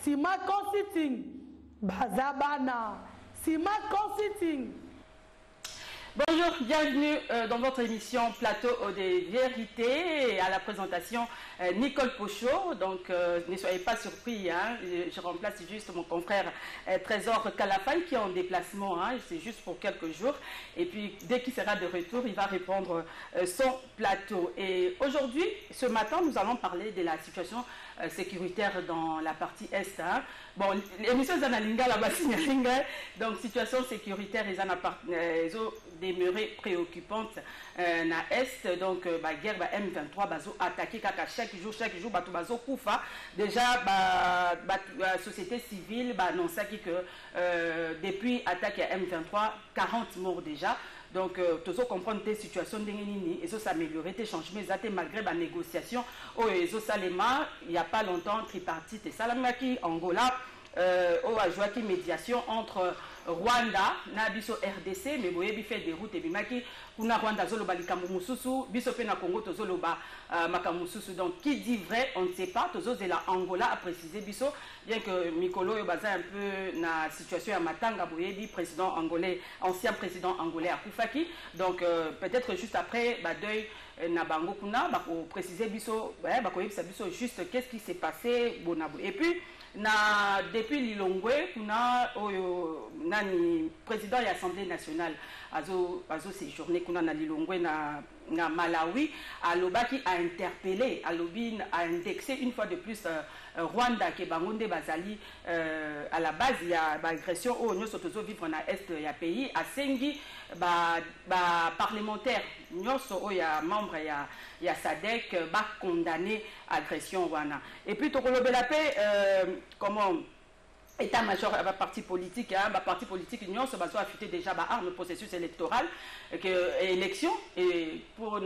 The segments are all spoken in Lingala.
Sima Consulting, Bazabana, Sima Consulting. Bonjour, bienvenue dans votre émission Plateau des Vérités et à la présentation Nicole Pochot. Donc ne soyez pas surpris, hein, je remplace juste mon confrère Trésor Kalafan qui est en déplacement, hein, c'est juste pour quelques jours. Et puis dès qu'il sera de retour, il va répondre son plateau. Et aujourd'hui, ce matin, nous allons parler de la situation sécuritaire dans la partie Est. Hein. Bon, l'émission Zanalinga, là-bas, donc situation sécuritaire, ils ont demeuré préoccupante na Est. Donc, guerre M23, bazo attaqué chaque jour, bazo koufa. Déjà, la société civile, non, ça qui que depuis attaque à M23, 40 morts déjà. Donc, tous comprendre tes situations d'Engenini, et ça s'améliorer, tes changements, malgré la négociation, il n'y a pas longtemps, tripartite et Salamaki, Angola, a joué qui médiation entre Rwanda, Nabiso RDC, mais boye fait des routes et bimaki, kuna Rwanda zoloba likamususu, biso pe na Congo tozoloba makamususu. Donc qui dit vrai, on ne sait pas. Tozo la Angola a précisé biso, bien que Mikolo est basé un peu na situation à Matanga boye président angolais, ancien président angolais à Koufaki. Donc peut-être juste après deuil na bango kuna bako préciser biso, bako biso juste qu'est-ce qui s'est passé bonabo. Et puis depuis Lilongwe, kuna nani président de l'Assemblée nationale azo séjourné kuna na Lilongwe na Malawi, Alobaki a interpellé, a indexé une fois de plus Rwanda qui est Bangonde Bazali à la base il y a agression au nous sotozo vivre na est il y a pays à Sengi parlementaire nous il y a membre il y a SADC condamné agression wana. Et puis tokolobela paix comment état-major à parti politique, parti politique union se base affûter déjà le processus électoral élection et pour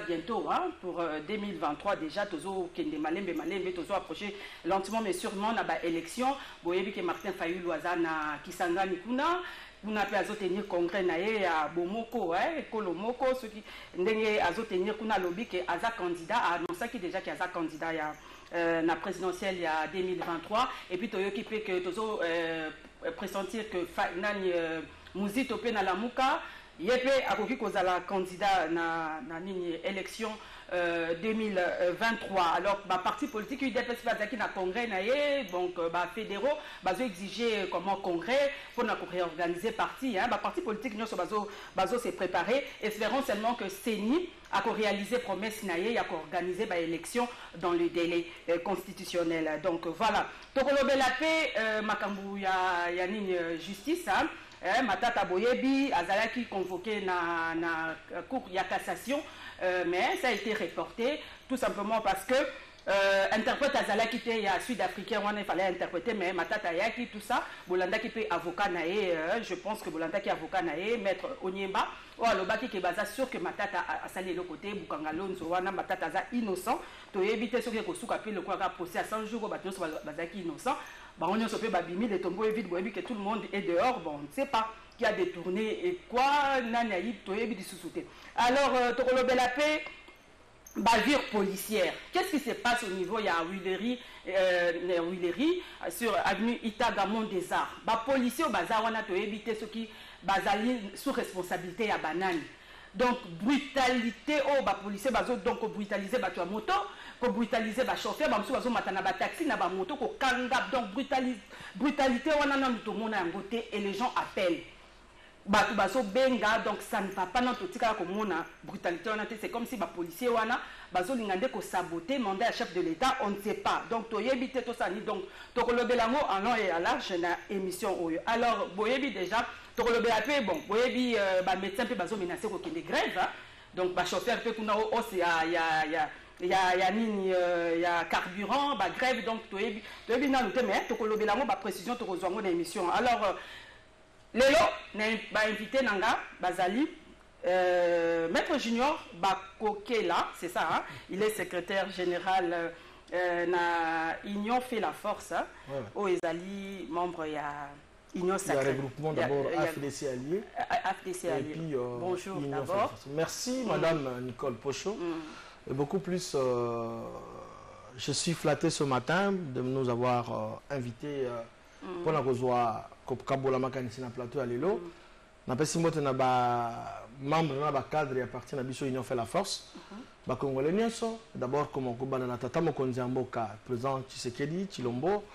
bientôt pour 2023 déjà tozo kende malembe tozo approcher lentement mais sûrement na élection boyebi que Martin Fayulu azana Kisangani kuna on a pu tenir congrès naé à Bomoko Kolomoko ceux qui ndenge azo tenir kuna lobby que aza candidat a annoncé qui déjà qui aza candidat ya la présidentielle il y a 2023 et puis toyo qui peut que tozo pressentir que nani Muzito pe na lamuka yepe akoki kozala candidat na nini élection 2023. Alors parti politique UDPS bazaki na congrès naé donc fédéraux bazo exiger comment congrès pour na réorganiser parti parti politique nous bazo se préparer, espérons seulement que CENI a réalisé promesse naé a organiser élection dans le délai constitutionnel. Donc voilà tokolobe la paix makambu ya nini justice Matata Boyebi azalaki convoqué na cour ya cassation mais ça a été reporté tout simplement parce que interprète azalaki te ya sud-africain il fallait interpréter mais Matata yaki tout ça bolanda qui peut avocat naé je pense que bolanda qui avocat naé maître Onyemba ou alobaki ke baza sûr que Matata a salé le côté Bukangalonzo wana Matata za innocent to éviter ce que kosuka pe le quoi procès à 100 jours bato bazaki innocent on ne sait pas babimi les tombeaux vite que tout le monde est dehors bon on ne sait pas qui a détourné et quoi nanaï to ebi di sousouté. Alors tokolobe la paix bavure policière. Qu'est-ce qui se passe au niveau il y a Willery sur avenue Itagamon des Arts. Policiers au bazar on a to éviter ceux qui bazali sous responsabilité à banane. Donc brutalité policier bazo donc brutaliser bato moto, ko brutaliser chauffeur bamsu bazo matana taxi na moto ko kanga donc brutalité on a tout le monde à côté et les gens appellent. Baso benga donc ça ne va pas notre tika comme on a brutalité on a c'est comme si policier wana bazo lingande ko saboter mandat à chef de l'état on ne sait pas donc to yebite to ça ni donc to kolobelango en long et à large na émission oyo. Alors boyebi déjà to kolobela bon boyebi médecin pe bazo menacer ko kende grève donc chauffeur pe kuna o c'est il y a carburant grève donc to yebi na luté mais to kolobelango précision to kozwango na émission. Alors Lelo n'a invité Nanga Bazali Maître Junior Bakokela, c'est ça, il est secrétaire général na Union fait la force au Ezali membre il y a Union Sacrée. Il y a regroupement d'abord AFDC Alliés. AFDC Alliés. Et puis bonjour d'abord. Merci Madame Nicole Pochot. Et beaucoup plus Je suis flatté ce matin de nous avoir invités pour la causoire Kabola Makanisi na plateau à Lelo. Na pesi moto na ba membre na ba cadre appartient à biso Union fait la force. Ba Congolais nyonso d'abord comme Kobana na tata mokonzi mboka président Tshisekedi Chilombo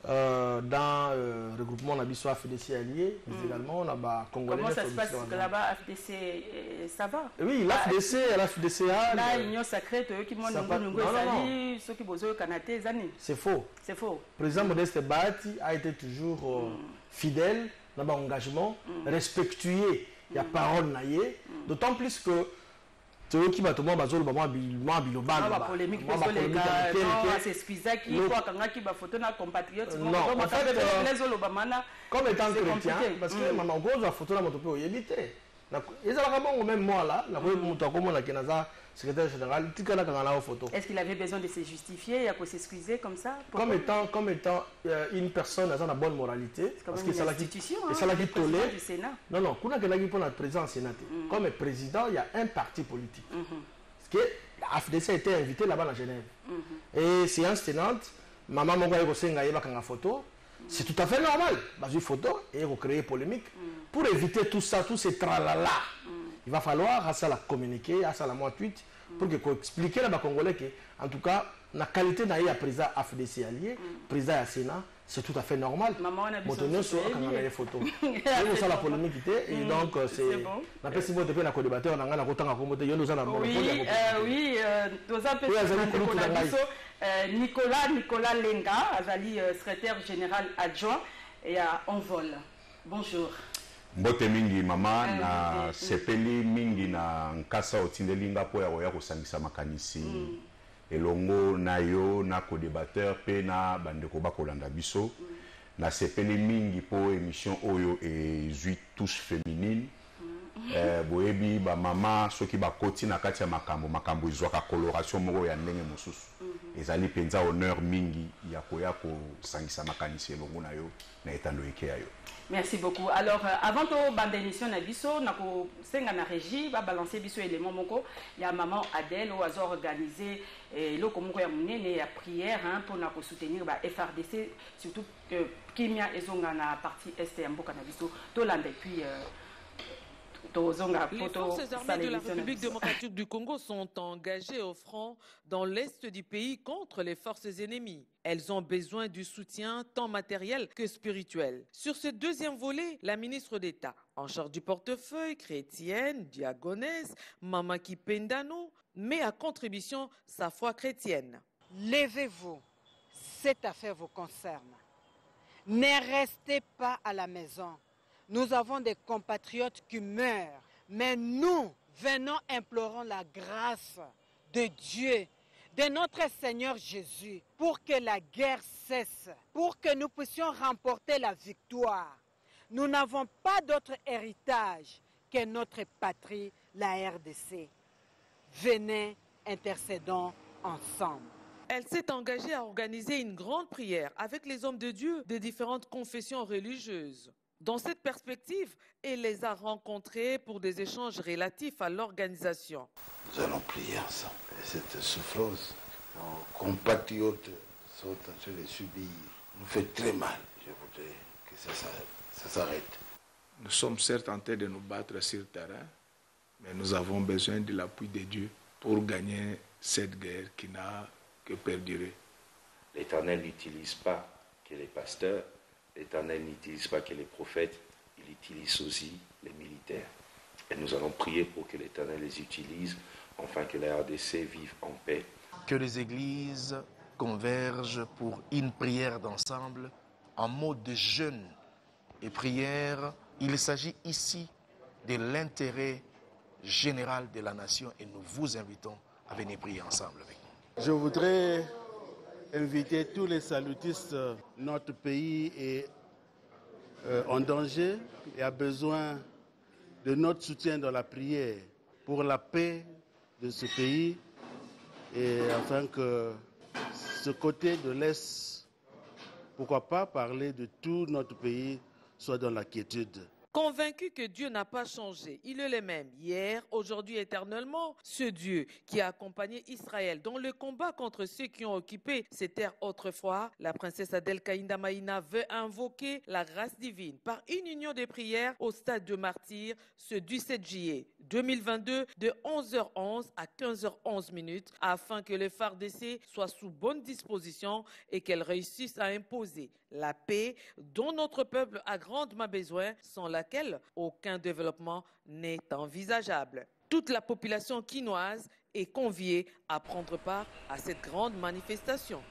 dans regroupement na biso FDC allié également on a ba Congolais. Comment ça se passe là-bas FDC ça va? Oui, l'FDCA là union sacrée to qui monde ngo sali ceux qui bozo kanaté zani. C'est faux. C'est faux. Président Modeste Bahati a été toujours fidèle dans son engagement, respectueux, il y a parole naïe, d'autant plus que tu qui va tomber bazolo ba moi bilobal ba polémique parce que les gars c'est squeezer qui quoi quand qui va photo na compatriote non en fait les olobamana comme étant chrétien parce que maman cause la photo na moto pe oyebité na ezala ka même moi là la ko moto ko mona kenaza secrétaire général tikala kanga na photo. Est-ce qu'il avait besoin de se justifier, il a s'excuser comme ça? Comme étant une personne dans la bonne moralité parce que c'est l'institution et ça la qui tolère du Sénat. Non non, kuna kelaki pour notre président sénateur. Comme président, il y a un parti politique. Parce que la FDC a été invité là-bas à Genève. Et séance tenante, maman Mongoye Kosenga yeba kanga photo, c'est tout à fait normal. Parce une photo et recréer polémique pour éviter tout ça, tous ces tralala. Il va falloir à ça la communiquer, à ça la moi tweet pour que expliquer à Congolais que en tout cas la qualité d'un président FDC allié, président à Sénat, c'est tout à fait normal. Maman on a besoin sur les photos. C'est ça la polémique et donc c'est bon. La personne qui est dans débatteur on a la côté commoté yo nous en avons. Oui, nous Nicolas Lenga, azali secrétaire général adjoint et à Envol. Bonjour. Mbote mingi mama na sepeli mingi na nkasa otindelinga po ya kosangisa makanisi elongo na yo na co-débatteur pe na bandeko bakolanda biso na sepeli mingi po émission oyo ezui touche féminine boyebi ba mama soki bakoti na kati ya makambo ezwaka coloration moko ya ndenge mosusu ezali penza honneur mingi ya koya kosangisa makanisi elongo na yo na etando ekeya yo. Merci beaucoup. Alors, avant de bande émission na biso, na ko senga na régie, va balancer biso élément moko. Il y a maman Adèle au hasard organisé le komoko ya munene ya prière pour na ko soutenir ba FRDC surtout que Kimia ezonga na partie est ya mboka na biso. To lande puis les forces armées de la République démocratique du Congo sont engagées au front dans l'est du pays contre les forces ennemies. Elles ont besoin du soutien tant matériel que spirituel. Sur ce deuxième volet, la ministre d'État en charge du portefeuille chrétienne, diagonesse, Mamaki Pendano, met à contribution sa foi chrétienne. Levez-vous, cette affaire vous concerne. Ne restez pas à la maison. Nous avons des compatriotes qui meurent, mais nous venons implorons la grâce de Dieu, de notre Seigneur Jésus, pour que la guerre cesse, pour que nous puissions remporter la victoire. Nous n'avons pas d'autre héritage que notre patrie, la RDC. Venez, intercédons ensemble. Elle s'est engagée à organiser une grande prière avec les hommes de Dieu des différentes confessions religieuses. Dans cette perspective, elle les a rencontrés pour des échanges relatifs à l'organisation. Nous allons prier ensemble. Et cette souffrance, nos compatriotes sont en train de subir, nous fait très mal. Je voudrais que ça s'arrête. Nous sommes certes en train de nous battre sur le terrain, mais nous avons besoin de l'appui de Dieu pour gagner cette guerre qui n'a que perdurer. L'Éternel n'utilise pas que les pasteurs, l'Éternel n'utilise pas que les prophètes, il utilise aussi les militaires. Et nous allons prier pour que l'Éternel les utilise, afin que la RDC vive en paix. Que les églises convergent pour une prière d'ensemble, en mode de jeûne et prière. Il s'agit ici de l'intérêt général de la nation et nous vous invitons à venir prier ensemble avec nous. Je voudrais inviter tous les salutistes. Notre pays est en danger et a besoin de notre soutien dans la prière pour la paix de ce pays et afin que ce côté de l'Est, pourquoi pas parler de tout notre pays, soit dans la quiétude. Convaincu que Dieu n'a pas changé, il est le même hier, aujourd'hui, éternellement. Ce Dieu qui a accompagné Israël dans le combat contre ceux qui ont occupé ces terres autrefois, la princesse Adel Kaïnda Maïna veut invoquer la grâce divine par une union de prières au stade de martyrs ce 17 juillet 2022 de 11h11 à 15h11 afin que les FARDC soient sous bonne disposition et qu'elles réussissent à imposer la paix dont notre peuple a grandement besoin, sans laquelle aucun développement n'est envisageable. Toute la population quinoise est conviée à prendre part à cette grande manifestation.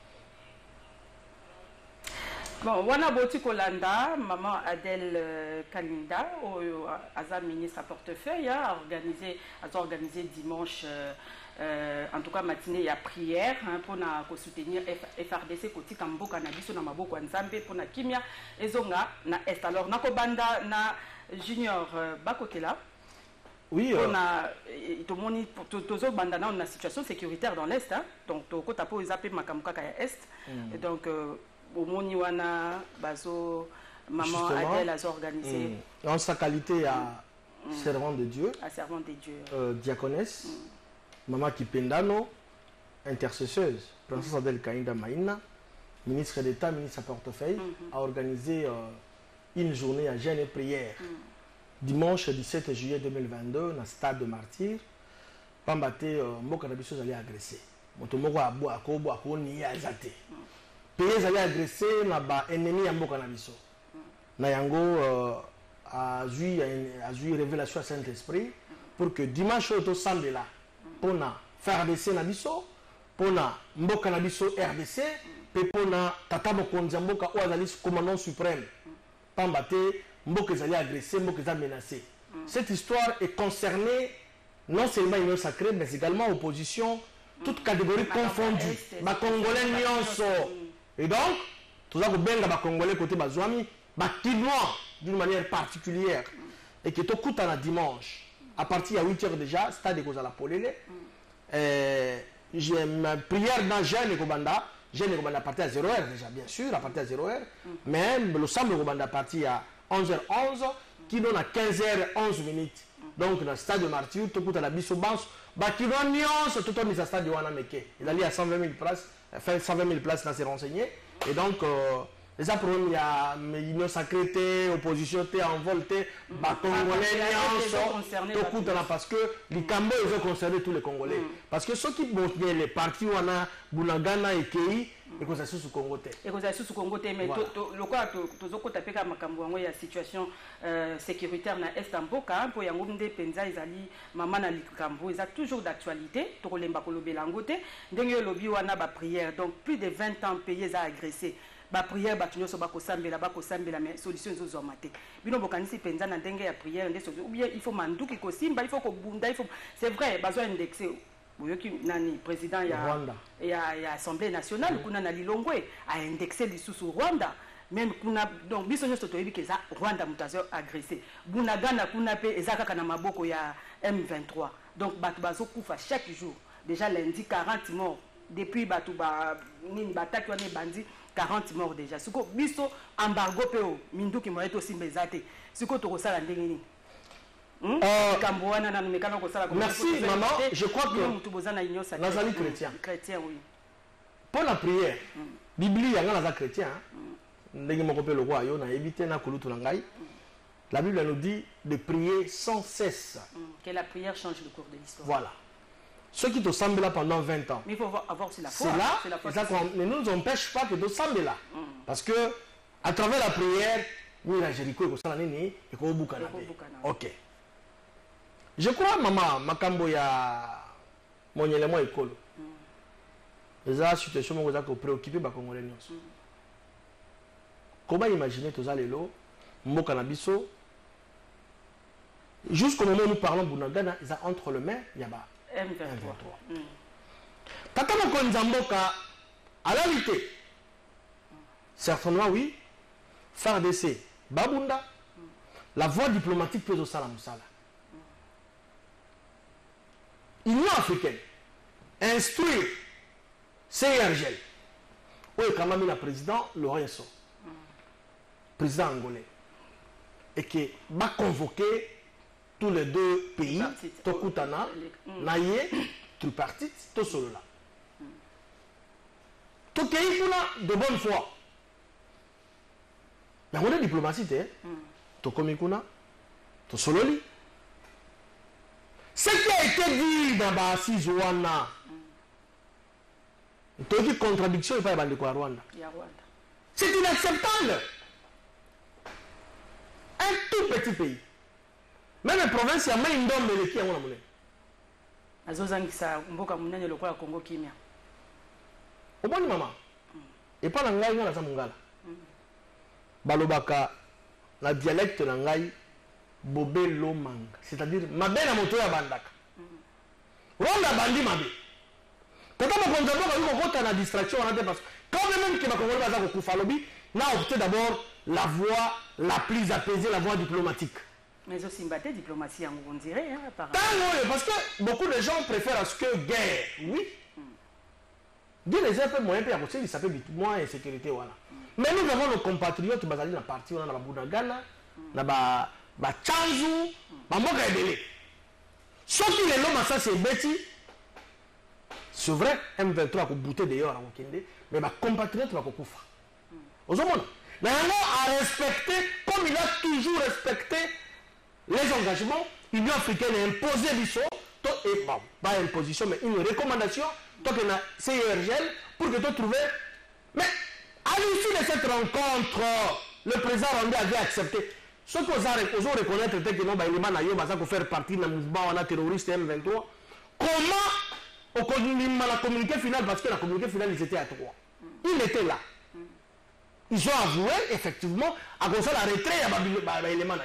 Bon, wana boti kolanda, maman Adel Kalinda, Azam ministre à portefeuille, a organisé dimanche, en tout cas matinée, il y a prière pour soutenir FRDC côté Kambo Cannabis na maboko nzambe pour na kimia ezonga na est. Alors nako banda na junior bakotela. Oui, on a tozo banda na situation sécuritaire dans l'est, hein? Donc to kota po zape makamuka ya est. Et donc au moni wana bazo maman Adèle a organisé en sa qualité à servant de Dieu, diaconesse, maman Kipendano, intercesseuse, princesse Adèle Kaïnda Maïna, ministre d'État, ministre à portefeuille, a organisé une journée à jeûne et prière dimanche 17 juillet 2022 dans le stade de Martyrs. Pambate mboka na biso allait agresser moto moko aboa ko ni azate pays allait agresser na ba ennemi ya mboka na biso na yango a eu révélation à Saint-Esprit pour que dimanche to samedi là pona FARDC na biso pona mboka na biso RDC pe pona tata mokonzi mboka o azali commandant suprême Pambate mboka allait agresser mboka za menacer. Cette histoire est concernée non seulement l'union sacrée, mais également opposition, toutes catégories confondues. Les Congolais nyonso. Et donc, tout ça, les Congolais côté Bazouami, les Kinois d'une manière particulière. Et que tout coûte à dimanche, à partir de 8h déjà, stade de Kozala Polele. J'ai ma prière dans Jeanne et Kobanda. Jeanne et Kobanda à partir à 0h déjà, bien sûr, à partir à 0h. Mais le samedi Kobanda à partir à 11h11, qui donne à 15h11. Donc, dans le stade de Martyrs, tout le monde a la bisobance. Tout le monde est au stade de Wanameke. Il allait à 120 000 places, 120 000 places dans ses renseignés. Et donc, les problèmes, il y a l'union sacrée, l'opposition, envolée, les Congolais, tout le monde, parce que les Cambo, ils ont concerné tous les Congolais. Parce que ceux qui vont les partis, on a Bunagana et Kei, et qu'on s'assure sous Congo. Et qu'on s'assure sous Congo, mais le cas, tout tapé comme Makambo, il y a situation sécuritaire na Est en Boka, pour y avoir des penza, ils allaient, maman na Likambo, ils ont toujours d'actualité, tout le monde belangote, dernier lobby, on a ba prière, donc plus de 20 ans payés à agresser. Ba prière batunyo so bakosambela mais solution zo zomate bino bokanisi penza na ndenge ya prière ndeso ou bien il faut manduki kosimba il faut ko bunda il faut c'est vrai bazo indexer boyoki nani président ya assemblée nationale kuna na Lilongwe a indexé lisusu Rwanda même kuna donc biso nyoso toyebi ke za Rwanda mutazo agressé bunagana kuna pe ezaka na maboko ya M23 donc batu bazo kufa chaque jour déjà lundi 40 morts depuis batu ba nini bataki wane bandi 40 morts déjà. Ce que biso embargo peo mindu ki moyeto simbezate. Ce que to kosala ndenge ni. Kamboana na mekano kosala. Merci maman, je crois que nazali chrétien. Chrétien oui. Pour la prière, Bible ya ngana za chrétien. Ndenge moko pe le roi yo na éviter na kulutu ngai. La Bible nous dit de prier sans cesse. Que la prière change le cours de l'histoire. Voilà. Ceux qui te semblent là pendant 20 ans. Mais il faut avoir aussi la foi. C'est là, ça ne nous empêche pas que de sembler là. Parce que, à travers la prière, nous, la Jéricho, et ok. Je crois, maman, Makambo, il y a mon élément école. Les situations qui sont préoccupées par les Congolais. Comment imaginer tout ça, les lots, mon cannabiso, jusqu'au moment où nous parlons de Bunagana, ils ont entre les mains, il y a M23. Tata Mokonzi Mboka, à la vérité, certainement oui, FARDC, Babunda, la voie diplomatique peut au Salam Sala. Union africaine, instruire CIRGL, où est quand même le président Lorenzo, président angolais. et que va convoquer tous les deux pays, Tokutana, Naye, tripartite, tout solo là. Tout pays de bonne foi. Mais on est diplomatie, tout comme Ikuna, tout solo li. Ce qui a été dit dans Bassi Zouana, tu dis contradiction, il n'y a pas de Rwanda. C'est inacceptable. Un tout petit pays. Même la province, il y a même une dame qui a une monnaie. Au bon maman. Et pas l'anglais, il y a la mungala. Balobaka, la dialecte l'anglais, bobé lomang. C'est-à-dire, ma belle a monté à Bandaka. Rwanda bandi ma belle. Quand on a la distraction, quand même que ma Koufa n'a opté d'abord la voie la plus apaisée, la voie diplomatique. Mais aussi une diplomatie, on dirait, hein, apparemment. Parce que beaucoup de gens préfèrent à ce que guerre, oui. Dire les un peu moyen pour apporter, ça fait moins insécurité, voilà. Mais nous avons nos compatriotes, qui sont dans la partie, on a la Bounagana, on a la Tchanzou, on a Mokaïdele. Sauf que les hommes, ça c'est Betty. C'est vrai, M23 a bouté dehors à Mokende, mais ma compatriote va koufa. Aux hommes, mais a respecté, comme il a toujours respecté les engagements, l'Union africaine a imposé l'ISO, et bon, pas imposition, mais une recommandation, donc il y a CIRGL, pour que tu trouves. Mais à l'issue de cette rencontre, le président rwandais avait accepté. Ce qu'on a reconnaître que non, il va faire partie d'un mouvement terroriste M23. Comment la communiqué final, parce que la communiqué finale, ils étaient à 3. Ils étaient là. Ils ont avoué, effectivement, à cause de la retraite, l'élément là.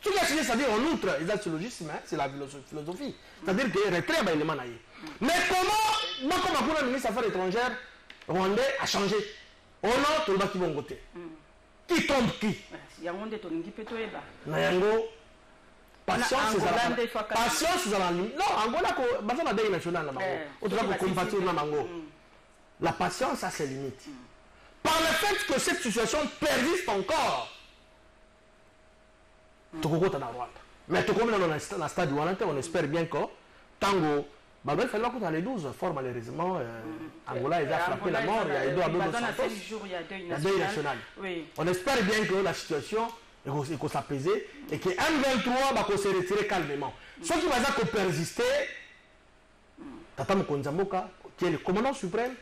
Ce qui a signé, c'est-à-dire en outre, c'est la philosophie. C'est-à-dire que le retrait, l'élément là. Mais comment, moi, comme le ministre des Affaires étrangères rwandais a changé. On a tout le monde qui va voter. Qui tombe qui? Il y a un monde de Tolingi Petoeba. Nayango. Patience, c'est la limite. Non, Angola, c'est la deuil nationale. La patience a ses limites. Par le fait que cette situation persiste encore, mais dans le stade du Rwanda, on espère bien que Tango, il fallait qu'on les 12, fort malheureusement, Angola a frappé la mort, il y a deuil national. On espère bien que la situation et qu'on s'apaiser et que M23 va se retirer calmement. Ce qui va persister, Tata Mokonzamboka, qui est le commandant suprême,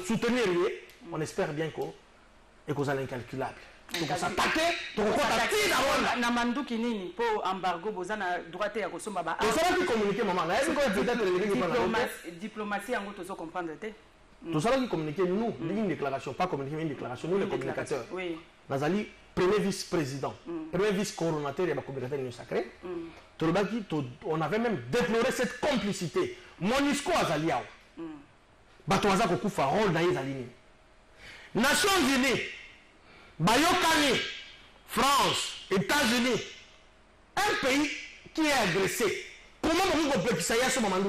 soutenir lui, on espère bien qu'on est incalculable. Donc on s'attaque, donc on s'attaque d'abord. Namandou Kinini pour embargo, bozana droite à Kosoma. On s'en va communiquer, maman. Diplomatie, en gros, tu comprendre. Tout ça qui communiquer, nous, une déclaration, pas communiquer, une déclaration, nous les communicateurs. Oui. Nazali, premier vice-président, premier vice-coronateur, il y a un communicateur sacré. On avait même déploré cette complicité. Monisco Azaliao. Batoaza Kokufa, rôle d'Aïzalini. Nations Unies, Bayokani, France, États-Unis, un pays qui est agressé. Comment on peut ça y a ce moment là?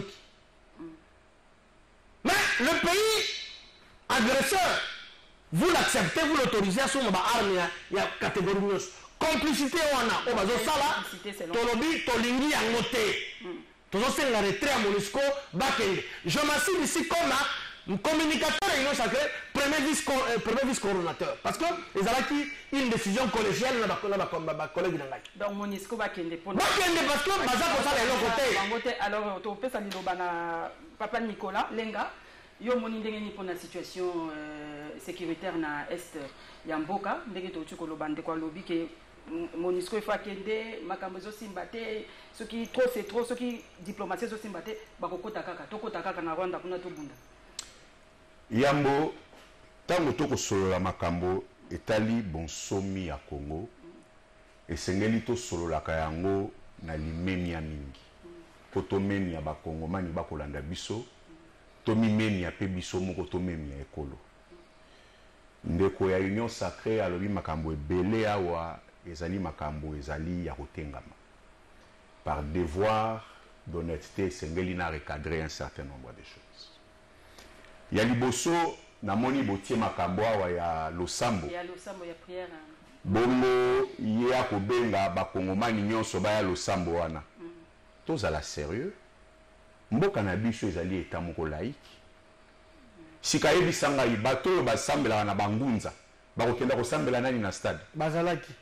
Mais le pays agresseur, vous l'acceptez, vous l'autorisez à ce moment là, il y a catégorie de complicité on a au bazo sala, tolobi tolingi à noter. Tout ça c'est la retraite à Monisco, Bakende. Je m'assieds ici comme là. Communicateur et non sacré, premier vice-coronateur. Parce que les Alaki, une décision collégiale dans ma collègue d'Angaï. Donc, Monisco va kende pour. Va kende parce que Baza pour ça de l'autre côté. Alors, tu peux saluer Papa Nicolas Lenga. Yo moni ndenge ni pour la situation sécuritaire na est Yamboka. Ndenge tu kolobande kwa lobby que Monisco faut kende makambo zo simbate. Ce qui trop c'est trop, ce qui diplomatie zo simbate. Bakokota kaka, tokota kaka na Rwanda kuna to bunda. Yambo, tango toko solola makambo etali bonsomi ya Congo esengeli to solola kayango na limemi ya mingi po tomemi ya bakongomani bakolanda biso tomimemi ya pe biso moko tomemi ya ekolo ndeko ya Union Sacrée alobi makambo ebele awa ezali makambo ezali ya kotengama par devoir d'honnêteté esengeli na recadrer un certain nombre de choses. Ya liboso na moni botie makambo awa ya losambo. Ya losambo ya prière. bongo ya kobenga bakongomani nyonso baya losambo wana tozala sérieux mboka na biso ezali eta moko laïque sika yebisanga bato oyo basambelaka na bangunza bakokenda kosambela nani na stade bazalaki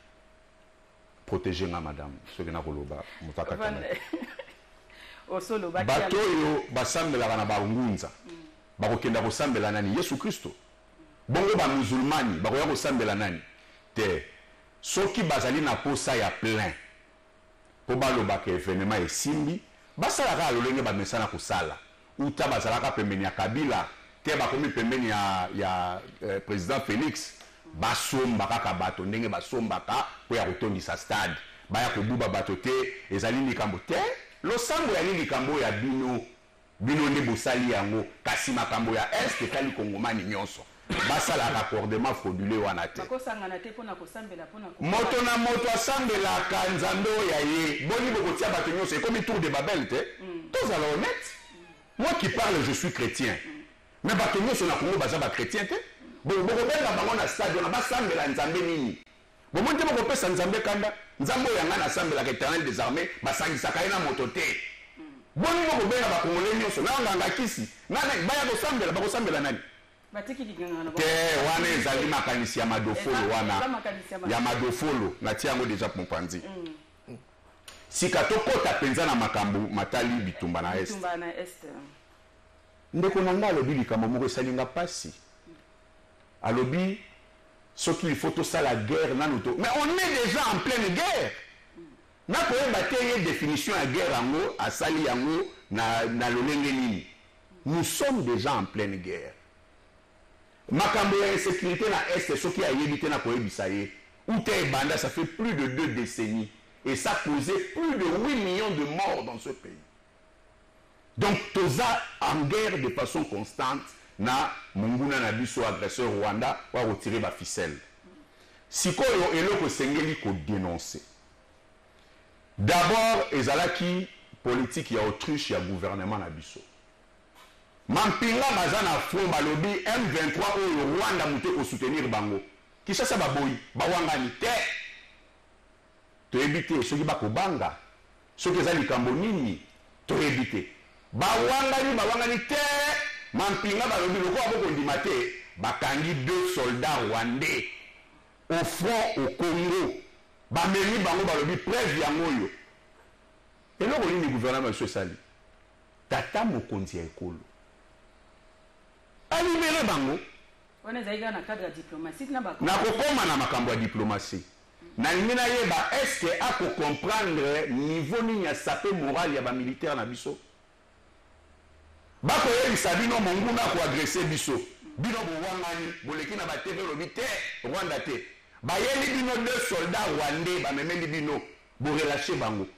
protéger nga madame soki nakoloba moto akatana osolo bato oyo basambelaka na bangunza bakokenda kosambela nani Yesu Kristo bongo ba musulmani bakoya kosambela nani te soki bazali na posa ya plein po balobaka événement esimbi basalaka lolenge bamesana kosala uta bazalaka pembeni ya Kabila te bakomi pembeni ya président Félix basomba kaka bato ndenge basombaka po ya kotondisa stade baya kobuba bato te ezali likambo te losambo ya likambo ya bino nde bosali yango kasi makambo ya est etali kongomani nyonso basala raccordement frauduleux wana te moto na moto asambelaka nzambe oyo ya ye boni bokotia bato nyonso ekomi tour de Babel te tozala honnête moi qui parle je suis chrétien mais bato nyonso na Congo baza bachrétien te bokobenga bango na stade wana basambela nzambe nini bomoni te bokopesa nzambe kanda nzambe oyo yanga nasambelaka Éternel des armées basangisaka ye na moto te boni bokobenga bakongole nyonso na nganga kisi nani baya kosambela bakosambela nani te wana ezali makanisi ya madofolo wana ya madofolo natia yango deja pompanzi sika tokota penza na makambo matali bitumba na est ndeko na nga alobi likambo moko esalinga pasi alobi soki il faut tosala guerre nanu to mais on est déjà en pleine guerre nakoyeba te ye définition ya guerre yango asali yango na lolenge nini nous sommes déjà en pleine guerre makambo ya insécurité na est soki ayebi te na koyebisa ye ute ebanda ça fait plus de 2 décennies et ça a causé plus de 8 millions de morts dans ce pays donc toza en guerre de façon constante na munguna na biso agresseur Rwanda wa retirer ba ficelle sikoyo eloko sengeli ko dénoncer d'abord ezalaki politique ya autruche ya gouvernement na biso mampinga baza na front balobi M23 oyo Rwanda mute ko soutenir bango Kinshasa baboyi bawangani te toyebite soki bakobanga soki ezali likambo nini toyebite bawangani te mampinga balobi lokola bokondima te bakangi 2 soldats rwandais au front au Congo bamemi bango balobi preuve yango oyo eloko nini gouvernement biso esali tata mokonzi ya ekolo alibere bango nakokoma na makambo ya diplomatie nalingi nayeba eske akokomprendre niveau nini ya sape moral ya bamilitaire na biso bakoyebisa bino monguna koagrese biso bino bowangani boleki na bateve lobi te Rwanda te bayeli bino 2 soldats rwandais bamemeli bino borelache bango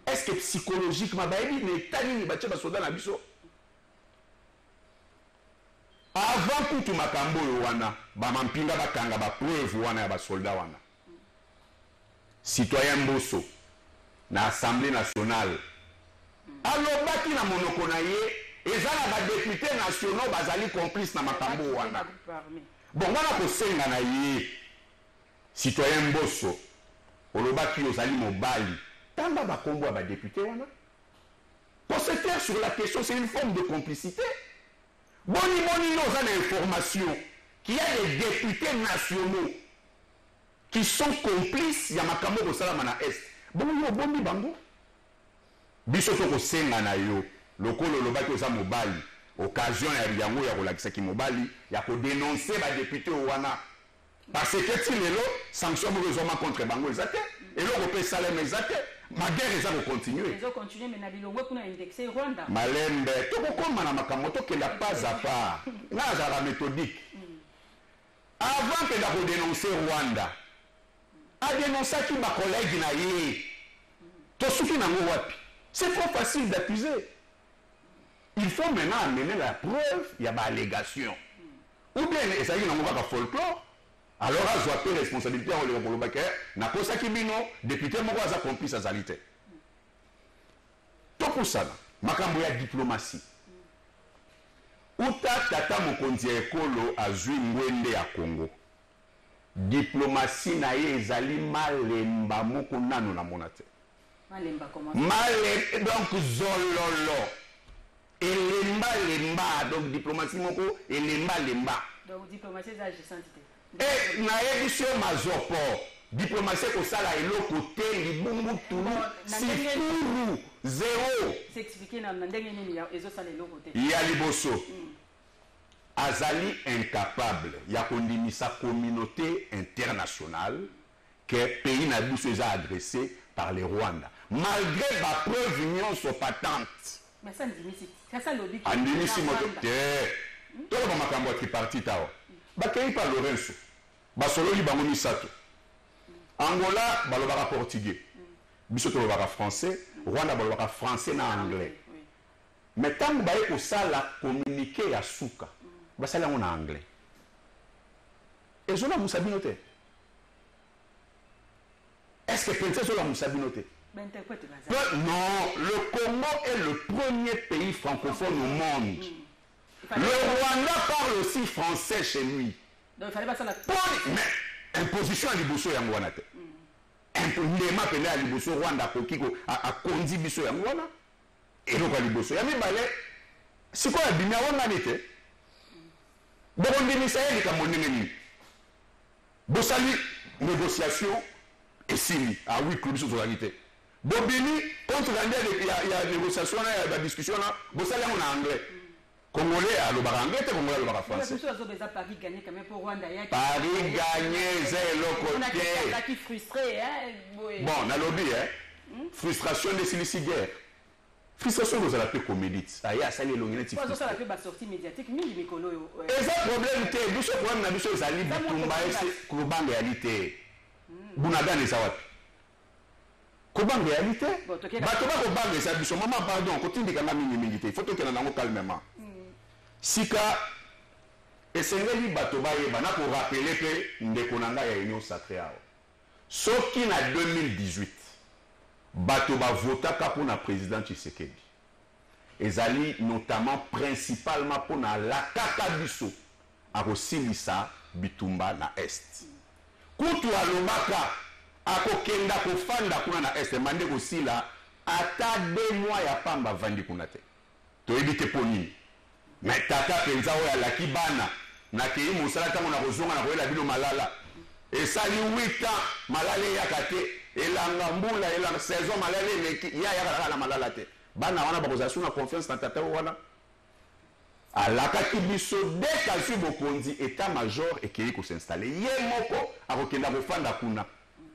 est-ce que psychologiquement bayebi na eta nini batie basoldat na biso avant kutu makambo oyo wana bamampinga bakanga bapreuve wana ya basoldat wana citoyen Mboso na Assemblée nationale alobaki na monoko na ye eza na badepute nationaux bazali complice na makambo wana bon wana kosenga na ye citoyen Mboso olobaki ozali mobali tamba bakombo ya badepute wana pour se taire sur la question c'est une forme de complicité boni oza na information qu'il y a des députés nationaux qui sont complices ya makambo kosalama na est boni bango biso tokosenga na yo lokolo lobaki oza mobali occasion ya yango ya kolakisaki mobali ya kodénoncer badepute wana parce que ti lelo sanction moko ezoma contre bango eza te eloko mpe esalema eza te maguerre eza kocontinue malembe tokokoma na makambo tokenda pas à pas nga azalaka méthodique avant kenda kodénoncer Rwanda adénonsaki bakolege na ye tosuki nango wapi c'est trop facile d'accuser il faut maintenant amener la preuve ya baallégation ou bien ezalaki nango kaka folklore alors azwa pe responsabilité ya koleka kolobaki nakosaki bino député moko aza complice azali te tokosana makambo ya diplomatie uta tata mokonzi ya ekolo azwi ngwende ya Congo diplomatie na ye ezali malemba moko nano na monate. Malemba comment? Donc zololo. Lemba, donc diplomatie moko lemba. Donc diplomatie c'est agissante. Et na yebiso mazopo. Diplomatie ko sala eloko te libungu tulu sifuru zéro. C'est expliqué na ndenge nini ezo sala eloko te. Ya liboso. Azali incapable ya kondimisa communauté internationale que pays na biso est agressé par les Rwanda malgré la preuve nyonso patente. Mais ça ndimisi ça lobby. Andimisi moto te. Tolo ba makambo ki parti tawa. Ba kei pa Lorenzo. Ba solo li bango misato. Angola balobaka portugais. Biso tolobaka français, Rwanda balobaka français na anglais. Mais tant que baye ko sala communiquer ya suka. Basala en anglais. Et je l'ai sabinoté. Est-ce que Princesse l'a sabinoté? Non, le Congo est le premier pays francophone au monde. Le Rwanda parle aussi français chez lui. Donc il fallait pas ça la. Mais imposition à Liboso Yangwanate. Ndema pele à Liboso Rwanda kokiko a kondi biso Yangwana. Et donc à Liboso Yami balé. C'est quoi la bimia wanganite? Borondi Misaël Kamonengeni. Bossali, négociation et Sili. Ah oui, club sur la Bobini, contre l'anglais, il y a négociation, il y a discussion, Bossali en anglais. Congolais à l'Obar anglais, Congolais à l'Obar français. Paris gagné quand même pour Rwanda. Paris gagné, c'est le côté. On a qui frustré, hein. Bon, on a lobby, hein. Frustration de Silici guerre. Frustration nous a la paix comédie. Ça y est, ça y est, l'onglet. Pourquoi ça la paix ba sortie médiatique, mille mikolo. Et ça problème te, biso problème na biso ezali bitumba ese kubanga réalité. Bunada ne sawapi. Kubanga réalité. Bato ba kubanga ça biso maman pardon, kotindika na mingi te. Il faut que na nango calmement. Sika esengeli bato ba yeba na ko rappeler pe ndeko nanga ya union sacrée awo. Soki na 2018 bato ba votaka pour na président Tshisekedi. Ezali notamment principalement pour na la kakabiso a kosilisa bitumba na est. Kutu alobaka akokenda kofanda kuna na est mande kosila ata 2 mois ya pamba vandi kuna te. To ebite ponini. Mais tata penza oya laki bana na kei musala tango na kozonga na koyela bino malala. Esali 8 ans malale yakate elanga mbula elanga saison malale leki ya yakala na malala te. Bana wana bakozala na confiance na tata wana. Alakaki biso dès qu'asu bokonzi état major ekei ko s'installer. Ye moko akokenda kofanda kuna.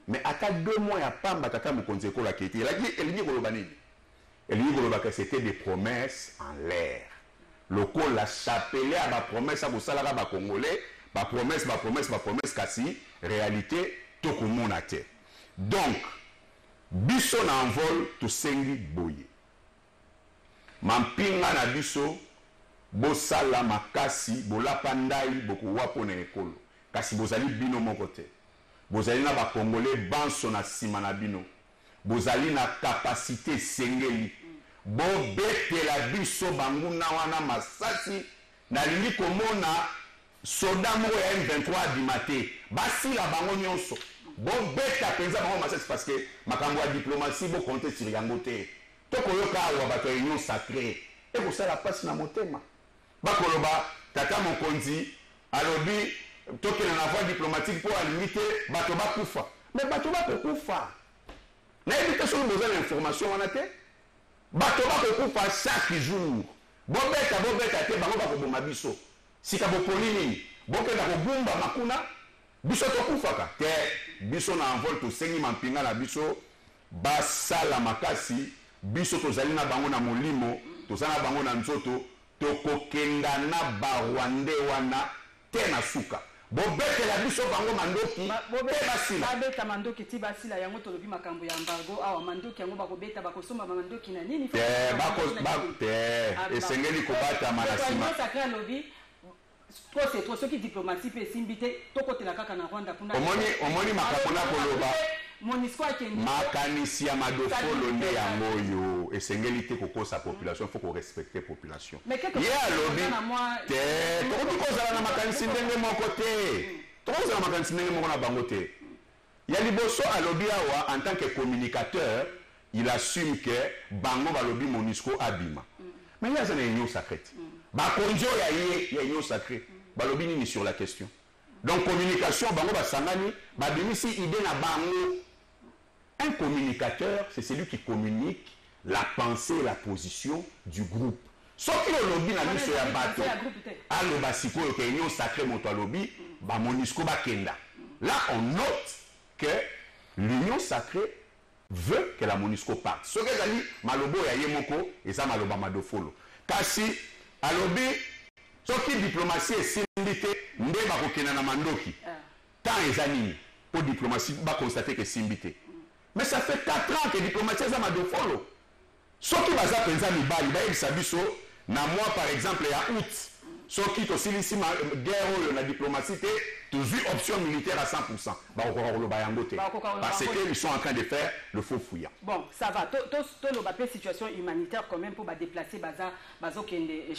Mais ata 2 mois ya pamba tata mokonzi ekola keti. Elingi koloba nini? Elingi koloba que c'était des promesses en l'air. Le col a chapelé à ma promesse à vous salariés à Congolais, ma promesse kasi réalité tout le monde a été. Donc biso na envol to sengi boye. Mampinga na biso bosala makasi bolapandai boku wapo na ekolo. Kasi bozali bino moko te. Bozali na ba Congolais banso na sima na bino. Bozali na capacité sengeli. Bo bete la biso banguna wana masasi na lingi komona soda mo ya M23 dimate basi la bango nyonso bo beta penza bango masasi parce que makambo ya diplomatie bo compter sur yango te to koyoka wa bato ya union sacrée e ko sala passe na motema bakoloba tata mokonzi alobi tokena na voie diplomatique pour alimiter bato bakufa mais bato bakufa na ebite so besoin d'information wana te bato bakokufa chaque jour bobeta te bango bakoboma biso sika boponi nini bokenda kobumba makuna biso tokufaka te biso na envol tosengi mampinga na biso basala makasi biso tozali na bango na molimo tozali na bango na nzoto tokokenda na barwande wana te na suka bobetela biso bango mandoki te basila babeta mandoki ti basila yango tolobi makambo ya embargo awa mandoki yango bakobeta bakosomba mandoki na nini esengeli kobatama na nsima sacré alobi c'est trop soki diplomatie pe esimbi te tokotela kaka na Rwanda kuna omoni makambo na koloba monisco akendi makanisi ya madofolo nde yango oyo esengeli te kokosa population faut ko respecter population ye alobi te tokoki kozala na makanisi ndenge moko te tokozala makanisi ndenge moko na bango te ya liboso alobi awa en tant que communicateur il assume que bango balobi MONUSCO abima mais il y a une union sacrée bakonzi oyo ya union sacrée balobi nini sur la question donc communication bango basangani babimisi idée na bango. Un communicateur c'est celui qui communique la pensée et la position du groupe. Soki olobi na miso ya bato aloba sikoyo ke union sacrée moto alobi ba MONUSCO bakenda. Là on note que l'union sacrée veut que la MONUSCO parte. Soki ezali malobo ya ye moko eza maloba madofolo. Kasi alobi soki diplomatie esimbi te nde bakokenda na mandoki. Tant eza nini pour diplomatie ba constater que simbi te. Mais ça fait 4 ans que diplomatie eza madofolo. Soki baza penza mibali bayebisa biso na moi par exemple ya août soki tosilisi guerre oyo na diplomatie te toujours option militaire à 100%. Parce qu'ils sont en train de faire le faux fouillant. Bon, ça va. Tout situation humanitaire quand même pour déplacer bazo kende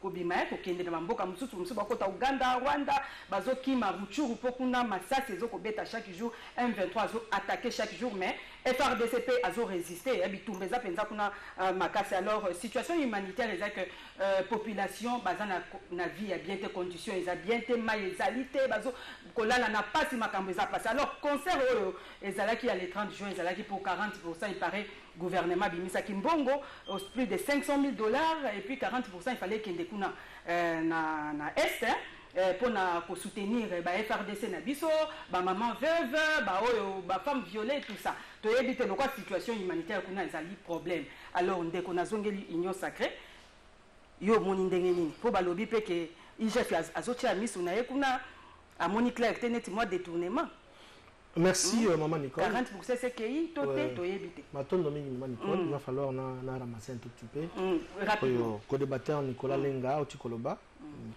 kobima kokende na mboka mususu bakota Uganda, Rwanda, bazo kima Ruchuru pokuna masasi ezo kobeta chaque jour, M23 azo attaquer chaque jour mais FRDCP azo résister et bitumbeza penza kuna makasi. Alors situation humanitaire est que population baza na vie a bien des conditions, ils a bien des maïzalité bazo kolala na pasi makambo eza passé. Alors concert ezalaki à le 30 juin ezalaki pour 40%, il paraît gouvernement bimisa kimbongo plus de $500,000 et puis 40% il fallait qu'il kuna na est pour soutenir ba FRDC na biso ba maman veuve ba oyo ba femme violée tout ça to éviter le quoi situation humanitaire kuna ezali problème. Alors ndeko na zongeli union sacrée yo moni ndenge nini po ba lobi pe ke IGF azotia misu na ekuna a moni clair teneti moi détournement. Merci maman Nicole. 40% c'est qui toté to éviter. Matondo mingi maman Nicole, il va falloir na ramasser un tout petit peu. Rapidement. Co-débatteur Nicolas Lenga au Tikoloba.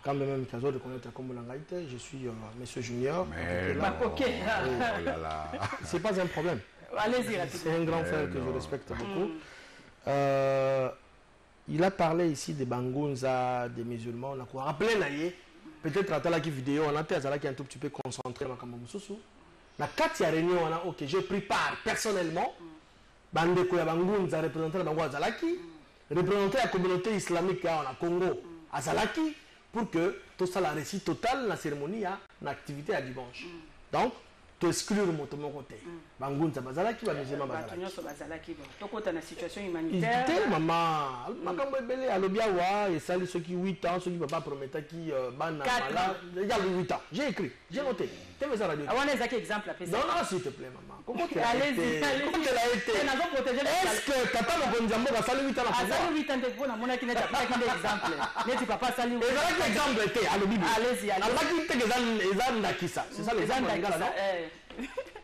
Quand même Kazo de connaître comme Langaïté, je suis monsieur Junior. OK. C'est pas un problème. Allez-y rapidement. C'est un grand frère que je respecte beaucoup. Il a parlé ici des Bangunza, des musulmans, on a quoi rappelé là peut-être à la vidéo on a peut-être un tout petit peu concentré dans Kamboussousou. La 4e réunion on a OK, j'ai pris part personnellement bandeko ya Bangunza représenté la Bango Azalaki, représenté la communauté islamique en Congo Azalaki pour que tout ça la réussite totale la cérémonie à l'activité à dimanche. Donc to exclure moto mon côté bangunza bazalaki ba musulman bazalaki to kota na situation humanitaire te mama makambo ebele alobia wa et sali ceux qui 8 ans ceux qui papa promettait qui bana mala il y a 8 ans j'ai écrit j'ai noté TV ça radio awana ezaki exemple à non non s'il te plaît maman comment tu allez-y comment tu l'as été est-ce que papa le bonjambo va sali 8 ans à sali 8 ans de bona mona ki neta pas ki exemple neti papa sali ezalaki exemple était alobi allez-y alobaki te ezan ndakisa c'est ça les gens ndakisa non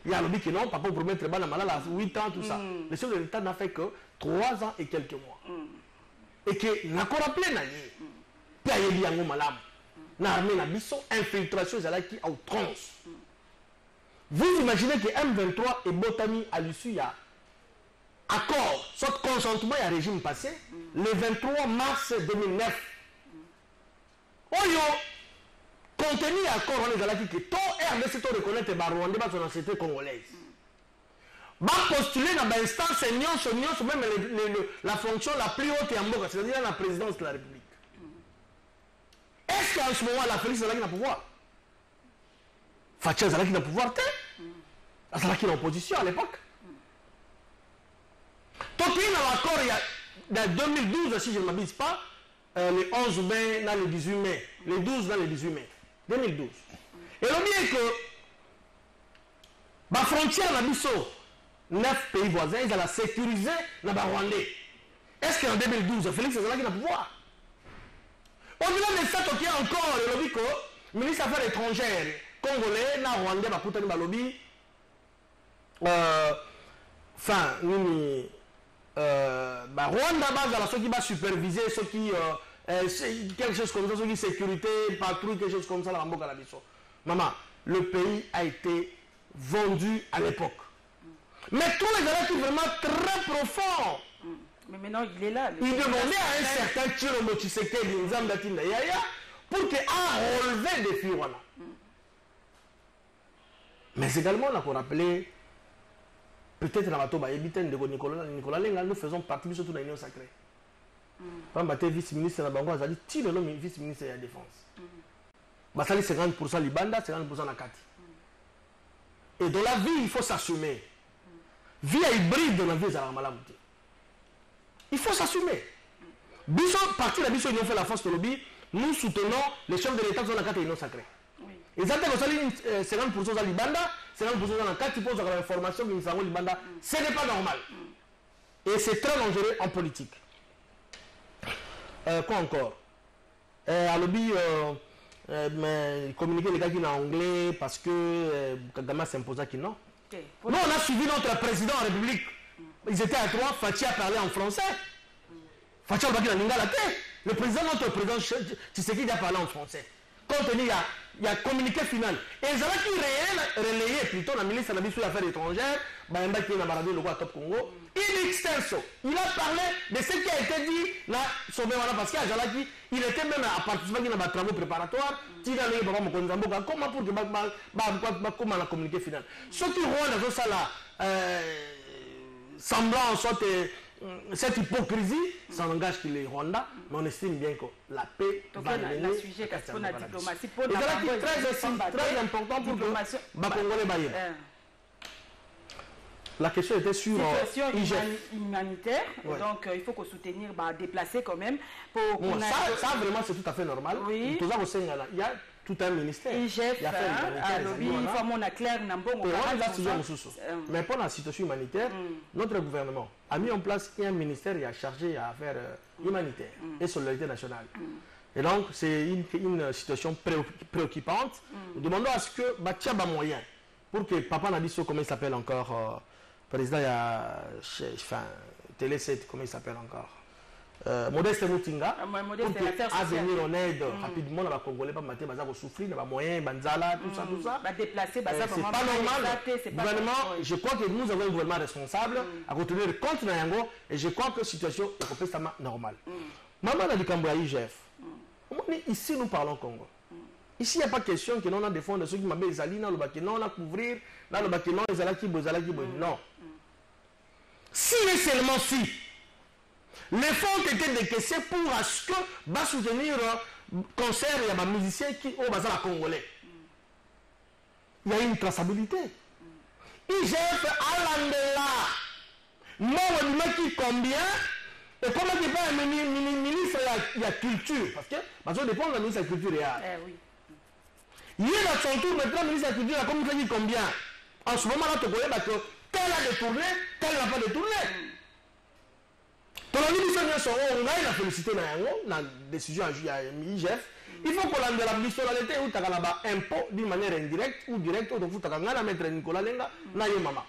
il y a le que non, papa promet très bien à 8 ans, tout ça. Le chef de l'État n'a fait que 3 ans et quelques mois. Et que n'a pas rappelé n'a pas eu malam. N'a armé la mission infiltration qui a outrance. Vous imaginez que M23 et Botami à l'issue il y a accord, soit consentement à régime passé, le 23 mars 2009. Oyo contenu accord on est là que tout RDC to reconnaître ba Rwanda ba son société congolaise. Ba postuler dans l'instance nyonso même la fonction la plus haute en Mboka, c'est-à-dire la présidence de la République. Est-ce qu'en ce moment la Félix Zalaki n'a pouvoir? Fatia Zalaki n'a pouvoir te? Zalaki est en opposition à l'époque. Donc il y a un accord il y a 2012 si je ne m'abuse pas, le 11 mai dans le 18 mai, le 12 dans le 18 mai 2012. Et l'on dit que la frontière la biso 9 pays voisins ils ont sécurisé la Rwandais. Est-ce qu'en 2012 Félix Zalaki n'a pouvoir? Au-delà de ça, il y a encore le lobby que le ministre des Affaires étrangères congolais na Rwandais va pouvoir lobby enfin Rwanda base ceux qui va superviser ceux qui quelque chose comme ça, ceux qui sécurité, patrouille, quelque chose comme ça, la Mboka la biso. Maman, le pays a été vendu à l'époque. Mais tous les gens qui sont vraiment très profonds. Mais maintenant, il est là. Il demandait à un certain Chirombo Tshisekedi, Nzambe Tinda Yaya, pour qu'il a relevé des filles. Mais également, on a rappelé, peut-être dans la Toba, Nicolas Lenga, nous faisons partie surtout de l'Union sacrée. Quand on était vice-ministre, on a dit, tire le vice-ministre de la Défense. Ça dit 50% Libanda, 50% Nakati. Et dans la vie, il faut s'assumer. Vie hybride dans la vie, c'est la maladie. Il faut s'assumer. Partie de la mission, ils ont fait la force de lobby. Nous soutenons les chefs de l'État qui sont dans la carte de l'Union sacrée. Ils ont fait 50% dans Libanda, 50% dans la carte, ils posent l'information qu'ils sont Libanda. Ce n'est pas normal. Et c'est très dangereux en politique. Quoi encore? À lobby, communiquer les gars qui sont en anglais parce que Kagame s'imposa qui non. Nous, on a suivi notre président en République. Ils étaient à 3, Fachi a parlé en français. Fachi a parlé en lingala. Le président, notre président, Tshisekedi a parlé en français. Compte tenu, il y a communiqué final. Et ils ont relayé plutôt la ministre de l'Affaires étrangères, Bayamba qui est dans le Top Congo. Il extenso. Il a parlé de ce qui a été dit là, parce qu'il était même à participer dans les travaux préparatoires. Comment pour que la communiqué final. Ce qui rend dans ça là, semblant en sorte cette hypocrisie, ça n'engage que les Rwandais, mais on estime bien que la paix va revenir. C'est la diplomatie. Très important pour que les Congolais baillent. La question était sur situation humanitaire, ouais. Donc il faut qu'on soutenir, déplacer quand même. Pour ça vraiment c'est tout à fait normal. Oui. Il y a tout un ministère. IGF, mais pour la situation humanitaire, notre gouvernement a mis en place un ministère qui a chargé à affaires humanitaires et solidarité nationale. Et donc c'est une situation préoccupante. Nous demandons à ce que Batiaba moyen pour que Papa Nabiso, comment il s'appelle encore, président, il y a Télé 7, comment il s'appelle encore, Modeste Moutinga, pour venir en aide rapidement dans les Congolais, pas mater, baza souffrir, dans les moyens, banzala, tout ça. Déplacer, c'est pas normal. Gouvernement, je crois que nous avons un gouvernement responsable à retenir le compte Nayango, et je crois que la situation est complètement normale. Maman a dit Kamboya IGF. Ici, nous parlons Congo. Ici, il n'y a pas question que l'on a des fonds de ceux qui m'appellent Zalina, le bakénon, on a couvrir, là, le bakénon, les Zalaki, non. Si et seulement si, les fonds étaient décaissés pour ce que va soutenir concert et les musiciens qui ont basé la Congolais. Il y a une traçabilité. IGF à l'Andela, moi, on dit combien, et comment il va un ministre de la culture, parce que dépend de la ministre de la culture réelle. Oui. Il y a son tour maintenant, le ministre de la Culture, comme vous dit combien. En ce moment-là, tu connais que tel a détourné, tel n'a pas détourné. Pour la ministre on a la félicité dans la décision à IGF. Il faut qu'on ait de la municipalité où tu as là-bas impôt d'une manière indirecte ou directe, où tu as la mettre Nicolas Lenga, na yo maman.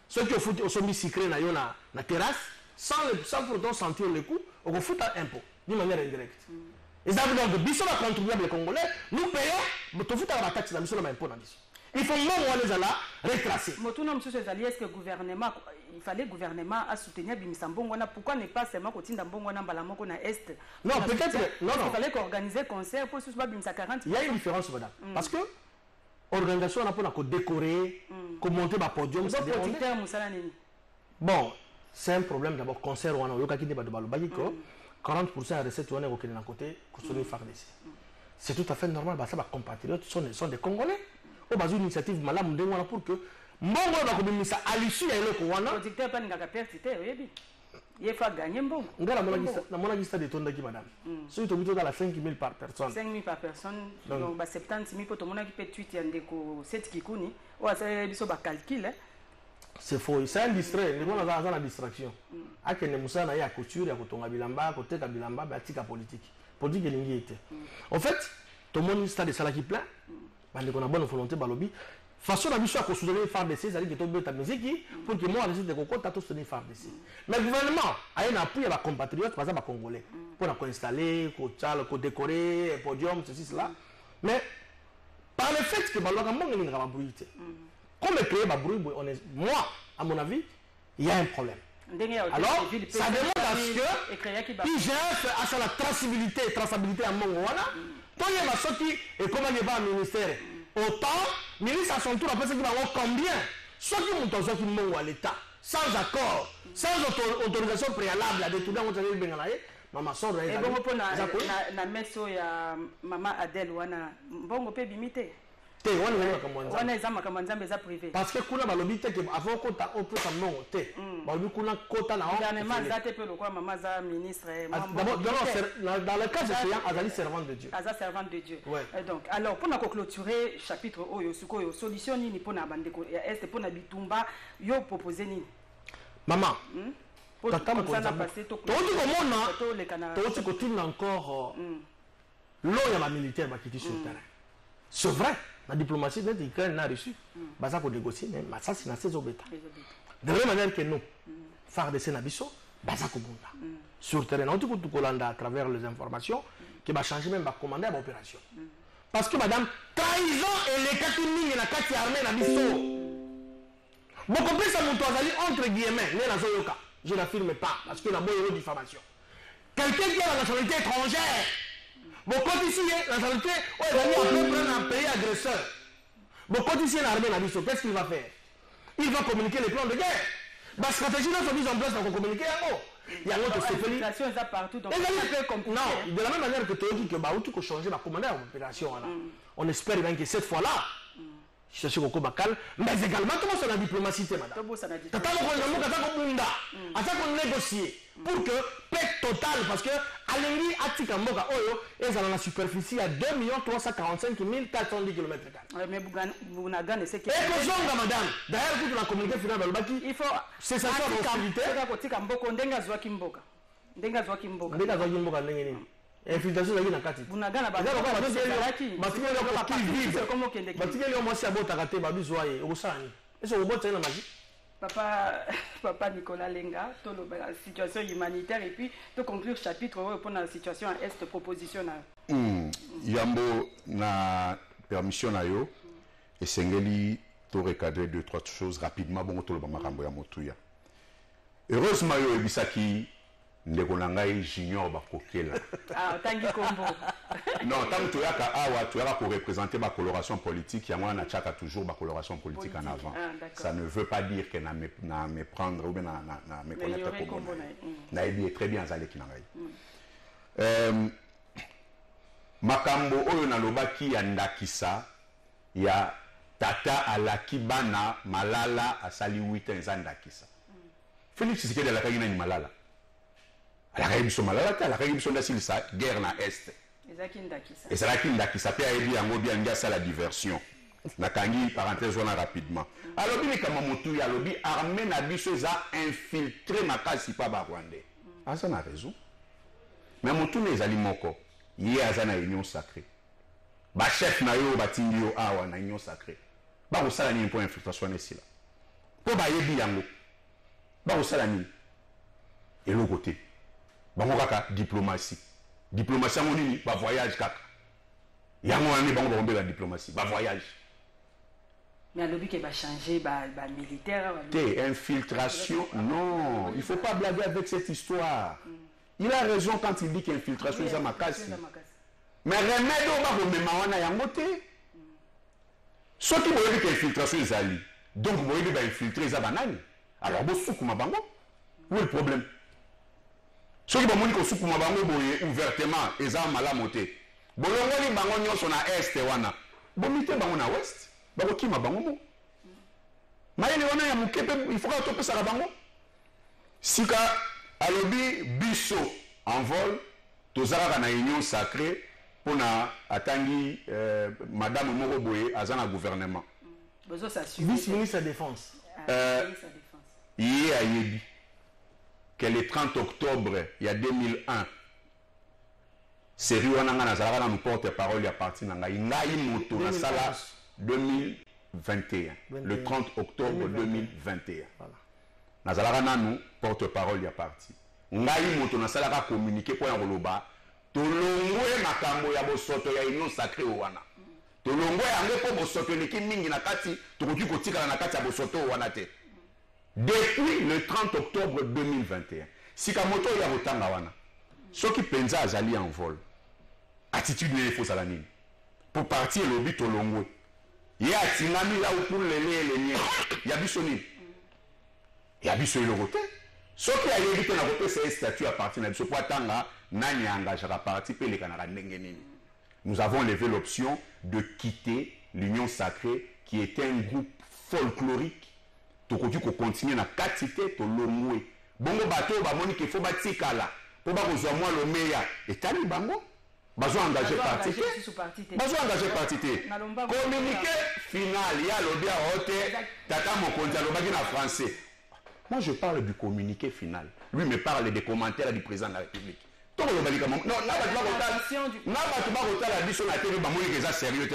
Ceux qui ont fait sucré na yo na terrasse, sans pourtant sentir le coup, on fout un impôt d'une manière indirecte. Et ça veut dire que si on contribuable congolais, nous payons, tout fout à la taxe, nous sommes impôt dans l'issue. Il faut même les là retracer. Est-ce que le gouvernement, il fallait le gouvernement à soutenir Bimisambongwana, pourquoi ne pas seulement continuer dans Bongwana Balamoko na Est? Non, peut-être, non. Il fallait qu'organiser un concert pour soutenir Bimisa 40. Il y a une différence, madame. Parce que l'organisation n'a pas décorer, monter le podium. Bon, c'est un problème d'abord, concert, on a eu 40% de recettes on est au côté c'est tout à fait normal, ça va compatriotes sont des Congolais. Au bas d'une initiative malade pour que Mbongo va communiquer à l'issue de l'Ecowana. Le producteur pas n'a pas il faut gagner Mbongo. On a dit de ton madame. Si tu es dans la 5 000 par personne. 5 000 par personne, donc 70 000 pour tout le monde qui peut tweeter un déco 7 kikuni. Ou c'est biso ba calcul. C'est faux, c'est un distrait, les gens ont la distraction. À que les moussa na ya couture, ya kotonga bilamba, côté ka bilamba, batika politique. Politique elingi était. En fait, tout le monde stade de sala qui plein. Bande qu'on a bonne volonté balobi. Façon la mission à soutenir FARDC, c'est-à-dire que tu as ta musique pour que moi récite de coco tu as soutenir FARDC. Mais le gouvernement a un appui à la compatriote, par exemple à Congolais, pour la installer, pour décorer, podium, ceci, cela. Mais par le fait que Baloga Mbongo n'est pas bruit. Comme créer un bruit, moi, à mon avis, il y a un problème. Alors, ça demande à ce que IGF a la traçabilité à Mongwana. Quand il y a ma sortie, et comment il y a un ministère, autant ministre à son tour après ce qui va avoir combien soit qui monte soit qui monte à l'État sans accord, sans autorisation préalable à détourner votre vie bengalaye. Maman sort et bon pour na meso ya maman Adèle wana bongo pe bimité te wana eza makambo nzambe eza privé parce que kuna balobi te que avant kota on peut s'amener te balobi kuna kota na gouvernement za te pe lokwa maman za ministre d'abord dans le cas de Séyan azali servant de Dieu aza servant de Dieu donc alors pour na clôturer chapitre oyo sukoyo solution nini pour na bandeko ya est pour na bitumba yo proposer nini maman tata mokonza tooti komona tooti kotinda encore l'eau ya bamilitaire bakiti sur le terrain c'est vrai la diplomatie neti Ukraine n'a reçu baza konégocier mais masasi na se ezobeta de la même manière que nous FARDC na biso baza kobunda sur le terrain nauti kutu kolanda à travers les informations que bachange même bacommandé ya baopération parce que madame trahison elekaki mingi na kati ya armée na biso bokopesa moto azali entre guillemets ne nazoyoka. Je n'affirme pas, parce que la bonne est diffamation. Quelqu'un qui a la nationalité étrangère, beaucoup ici, la nationalité, on est venu après prendre un pays agresseur. Beaucoup ici, l'armée n'a dit ça. Qu'est-ce qu'il va faire? Il va communiquer les plans de guerre. La stratégie là, sont mises en place pour communiquer en haut. Il y a un autre c'est partout. Donc non, de la même manière que tu as dit que tout a changé, la commandeur l'opération. On espère bien que cette fois-là, je suis au Bakal, mais également comment c'est la diplomatie, madame. Tata Mokonzambo kata komunda, ata qu'on négocier pour que paix totale parce que alengi atika mboka oyo ezala na superficie à 2 345 410 km². Mais Bounaga ne sait que et madame. D'ailleurs quand on a communiqué final balbaki, il faut c'est ça sur l'hostilité. Kotika mboko ndenga zwaki mboka. Ndenga zwaki mboka. Ndenga zwaki mboka ndenge nini? Infiltration zaki na kati. Bunagana ba. Batikeli yo mwasi abotaka te babizwa ye okosani. Est-ce que obota na magie? Papa Nicolas Lenga, la situation humanitaire et puis de conclure chapitre pour la situation à est proposition na. Yambo na permission na yo et sengeli to recadrer 2-3 choses rapidement bon to le makambo ya motuya. Heureusement yo ebisaki ndeko na ngai junior bakokela. Ah tangi kombo. Non, tant que toyaka awa toyaka pour représenter ma coloration politique, ya mwana chaka toujours ma coloration politique en avant. Ça ne veut pas dire que na me prendre ou bien na me connaître comme na ebi très bien zale ki na ngai. Makambo oyo na lobaki ya ndakisa ya tata alaki bana malala asali 8 ans ndakisa. Félix Tshisekedi la kagina ni malala. La révolution malade, la révolution de la guerre na est. Et c'est là qu'il a qui s'appelle Ebi Yango bien ça la diversion. Na kangi parenthèse on rapidement. Alors bien comme Motu ya lobi armée na biso za infiltré makasi pa ba Rwandais. Ah ça na raison. Mais Motu ne zali moko. Yé azana union sacrée. Ba chef na yo batindi yo awa na union sacrée. Ba ko sala ni pour infiltration ici là. Po ba Ebi Yango. Ba ko sala ni. Et l'autre côté bango kaka diplomatie ngonini ba voyage kaka yango ane bango ba la diplomatie ba voyage mais à l'objet va changer ba militaire té infiltration non il faut pas blaguer avec cette histoire il a raison quand il dit qu'infiltration c'est makasi mais remède au ba ko mema wana yango té ce qui veut dire qu'infiltration ezali donc vous voyez ba infiltrer za banani alors bo sukuma bango où est le problème? Ce qui va mourir au soukuma bango boye ouvertement eza malamu te bolongoli bango nyonso na est wana bomite bango na ouest bango kima bango mo mayele wana ya mukepe il faut que topesa bango sika alobi biso en vol tozalaka na union sacrée pona atangi madame moko boye azana gouvernement vice-ministre de défense yé ayebi que le 30 octobre il y a 2001 série wana nga nazalaka na porte-parole ya parti na ngai moto na sala 2021 le 30 octobre 2021 nazalaka nanu porte-parole ya parti ngai moto na sala ka communiquer pour ya koloba tolongwe makambo ya bosoto ya union sacrée wana tolongwe yango po bosoto leki mingi na kati tokoki kotikala na kati ya bosoto wana te. Depuis le 30 octobre 2021, si Kamoto ya Rotanga wana, ceux qui pensa azali en vol, attitude ne faut salanine. Pour partir le but au longo, Il y a Tingami là où pour les liens. Il y a Bissoni. Il y a Bissoni le côté. Ce qui a évité la côté, c'est un statut à partir de ce point là, Nani engagé à participer les Canadiens. Nous avons levé l'option de quitter l'Union Sacrée, qui était un groupe folklorique. Tu continues à quantité, tu l'as bongo bateau, Monique, il faut bâtir là. Pour que vous ayez le meilleur. Et tu as dit, bango. Bazo engagé partité. Bazo engagé partité. Communiqué final, il y a l'objet à hauteur, tata mon compte, il y a français. Moi, je parle du communiqué final. Lui me parle des commentaires du président de la République. Non, non, tu vas sérieux, de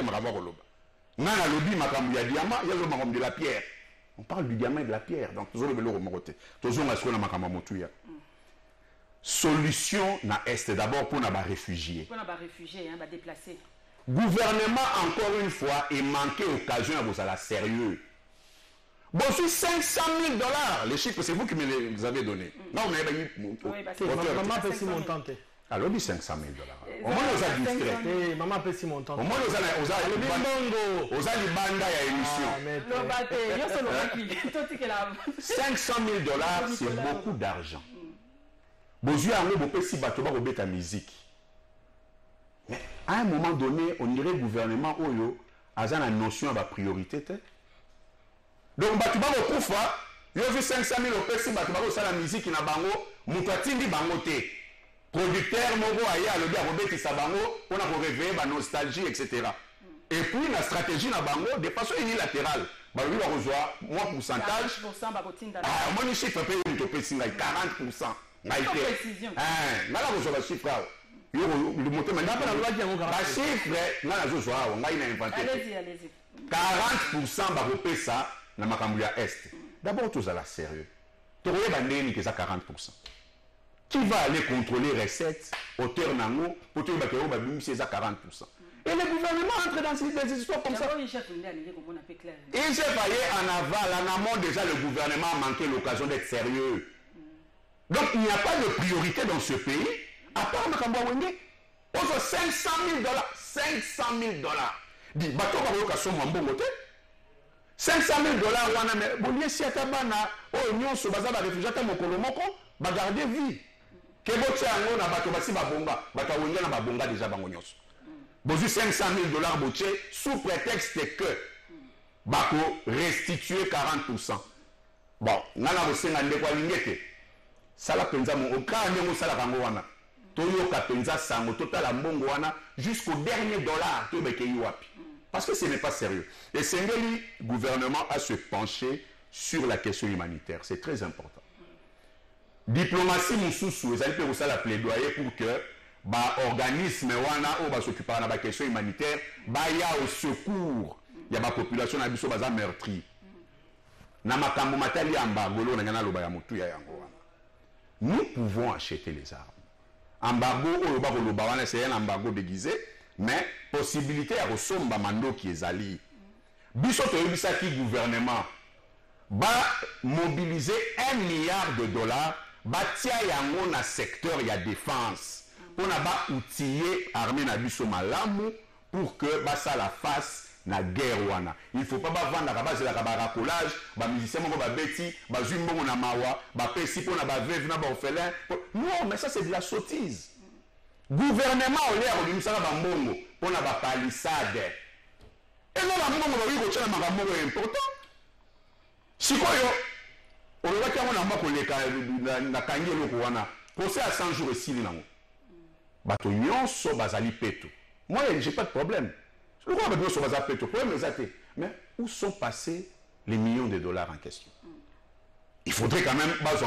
la pierre. On parle du diamant et de la pierre. Donc, solution na est d'abord pour les réfugiés. Pour les réfugiés, les déplacés. Gouvernement, encore une fois, est manqué occasion à vous à la sérieux. Bon, sur 500 000 $, les chiffres, c'est vous qui me les avez donnés. Non, on a eu. Maman peut si montant. Alors, 500 000 $. Au moins, nous avons discret. Maman peut si montant. Au moins, nous avons une bande à émission. 500 000 $, c'est beaucoup d'argent. Bozu a un si bateau va remettre la musique. Mais à un moment donné, on dirait le gouvernement Oyo a une notion de la priorité. Donc, bateau va reprendre, il y a vu 500 000 $, si bateau va la musique na bango, moutouatindi bango te. Producteur, mogo aya, le bien remettre sa bango, on a réveillé la nostalgie, etc. Et puis, la stratégie na bango, de façon unilatérale. Bah, lui, va recevoir moins pourcentage. 40%, moi, le chiffre, 40%. Précision. Là, vous avez le chiffre. Le moteur m'a chiffre, allez-y. 40% va repayer ça dans ma Camboya Est. D'abord, tout ça là sérieux. Tu regardes bandé que ça 40%. Qui va aller contrôler les recettes, hauteur nango, pour que tu aies ça 40%. Et le gouvernement entre dans ces histoires comme ça. Il s'est failli en aval, en amont déjà, le gouvernement a manqué l'occasion d'être sérieux. Donc il n'y a pas de priorité dans ce pays, à part Makamba Wenge. On fait 500 000 $. 500 000 $. Dit, bateau va voir son mambo moté. 500 000 $, wana mais bolier si atabana, oh nyon so baza ba réfugié ta mokolo moko, ba garder vie. Que botia ngo na bato basi ba bonga, bato Wenge na ba bonga déjà bango nyonso. Bozu 500 000 $ botié sous prétexte que bako restituer 40%. Bon, nana bosenga ndekwa lingete. Sala penza mon okanye mo sala kango wana. Toyoka penza sango total mbongo wana jusqu'au dernier dollar to beke wapi. Parce que ce n'est pas sérieux. Et Sengeli gouvernement a se pencher sur la question humanitaire, c'est très important. Diplomatie mususu ezali pe osala plaidoyer pour que ba organisme wana o ba s'occuper na ba question humanitaire ba ya au secours ya ba population na biso baza meurtri. Na makambo matali embargo lo na loba ya mutu ya yango wana. Nous pouvons acheter les armes. Embargo, c'est un embargo déguisé, mais possibilité à ressomba mando qui est ali. Bisoto qui gouvernement va mobiliser $1 milliard, va tia yango na secteur ya défense. On a ba outiller armée na biso malamu pour que ba ça la face na guerre wana. Il faut pas vendre la base de la racolage, ba musicien moko ba beti, ba zumbongo na mawa, ba pesi pour na ba veuve na ba orphelin. Non, mais ça c'est de la sottise. Gouvernement au l'air de musala ba mbongo pour na ba palissade. Et non la mbongo ba wi ko tshana makambo important. Sikoyo on va tiamo na mbako leka na kangelo ko wana. Procès à 100 jours esili nango. Bato nyonso bazali peto. Moi j'ai pas de problème. Mais où sont passés les millions de $, en question? Il faudrait quand même parce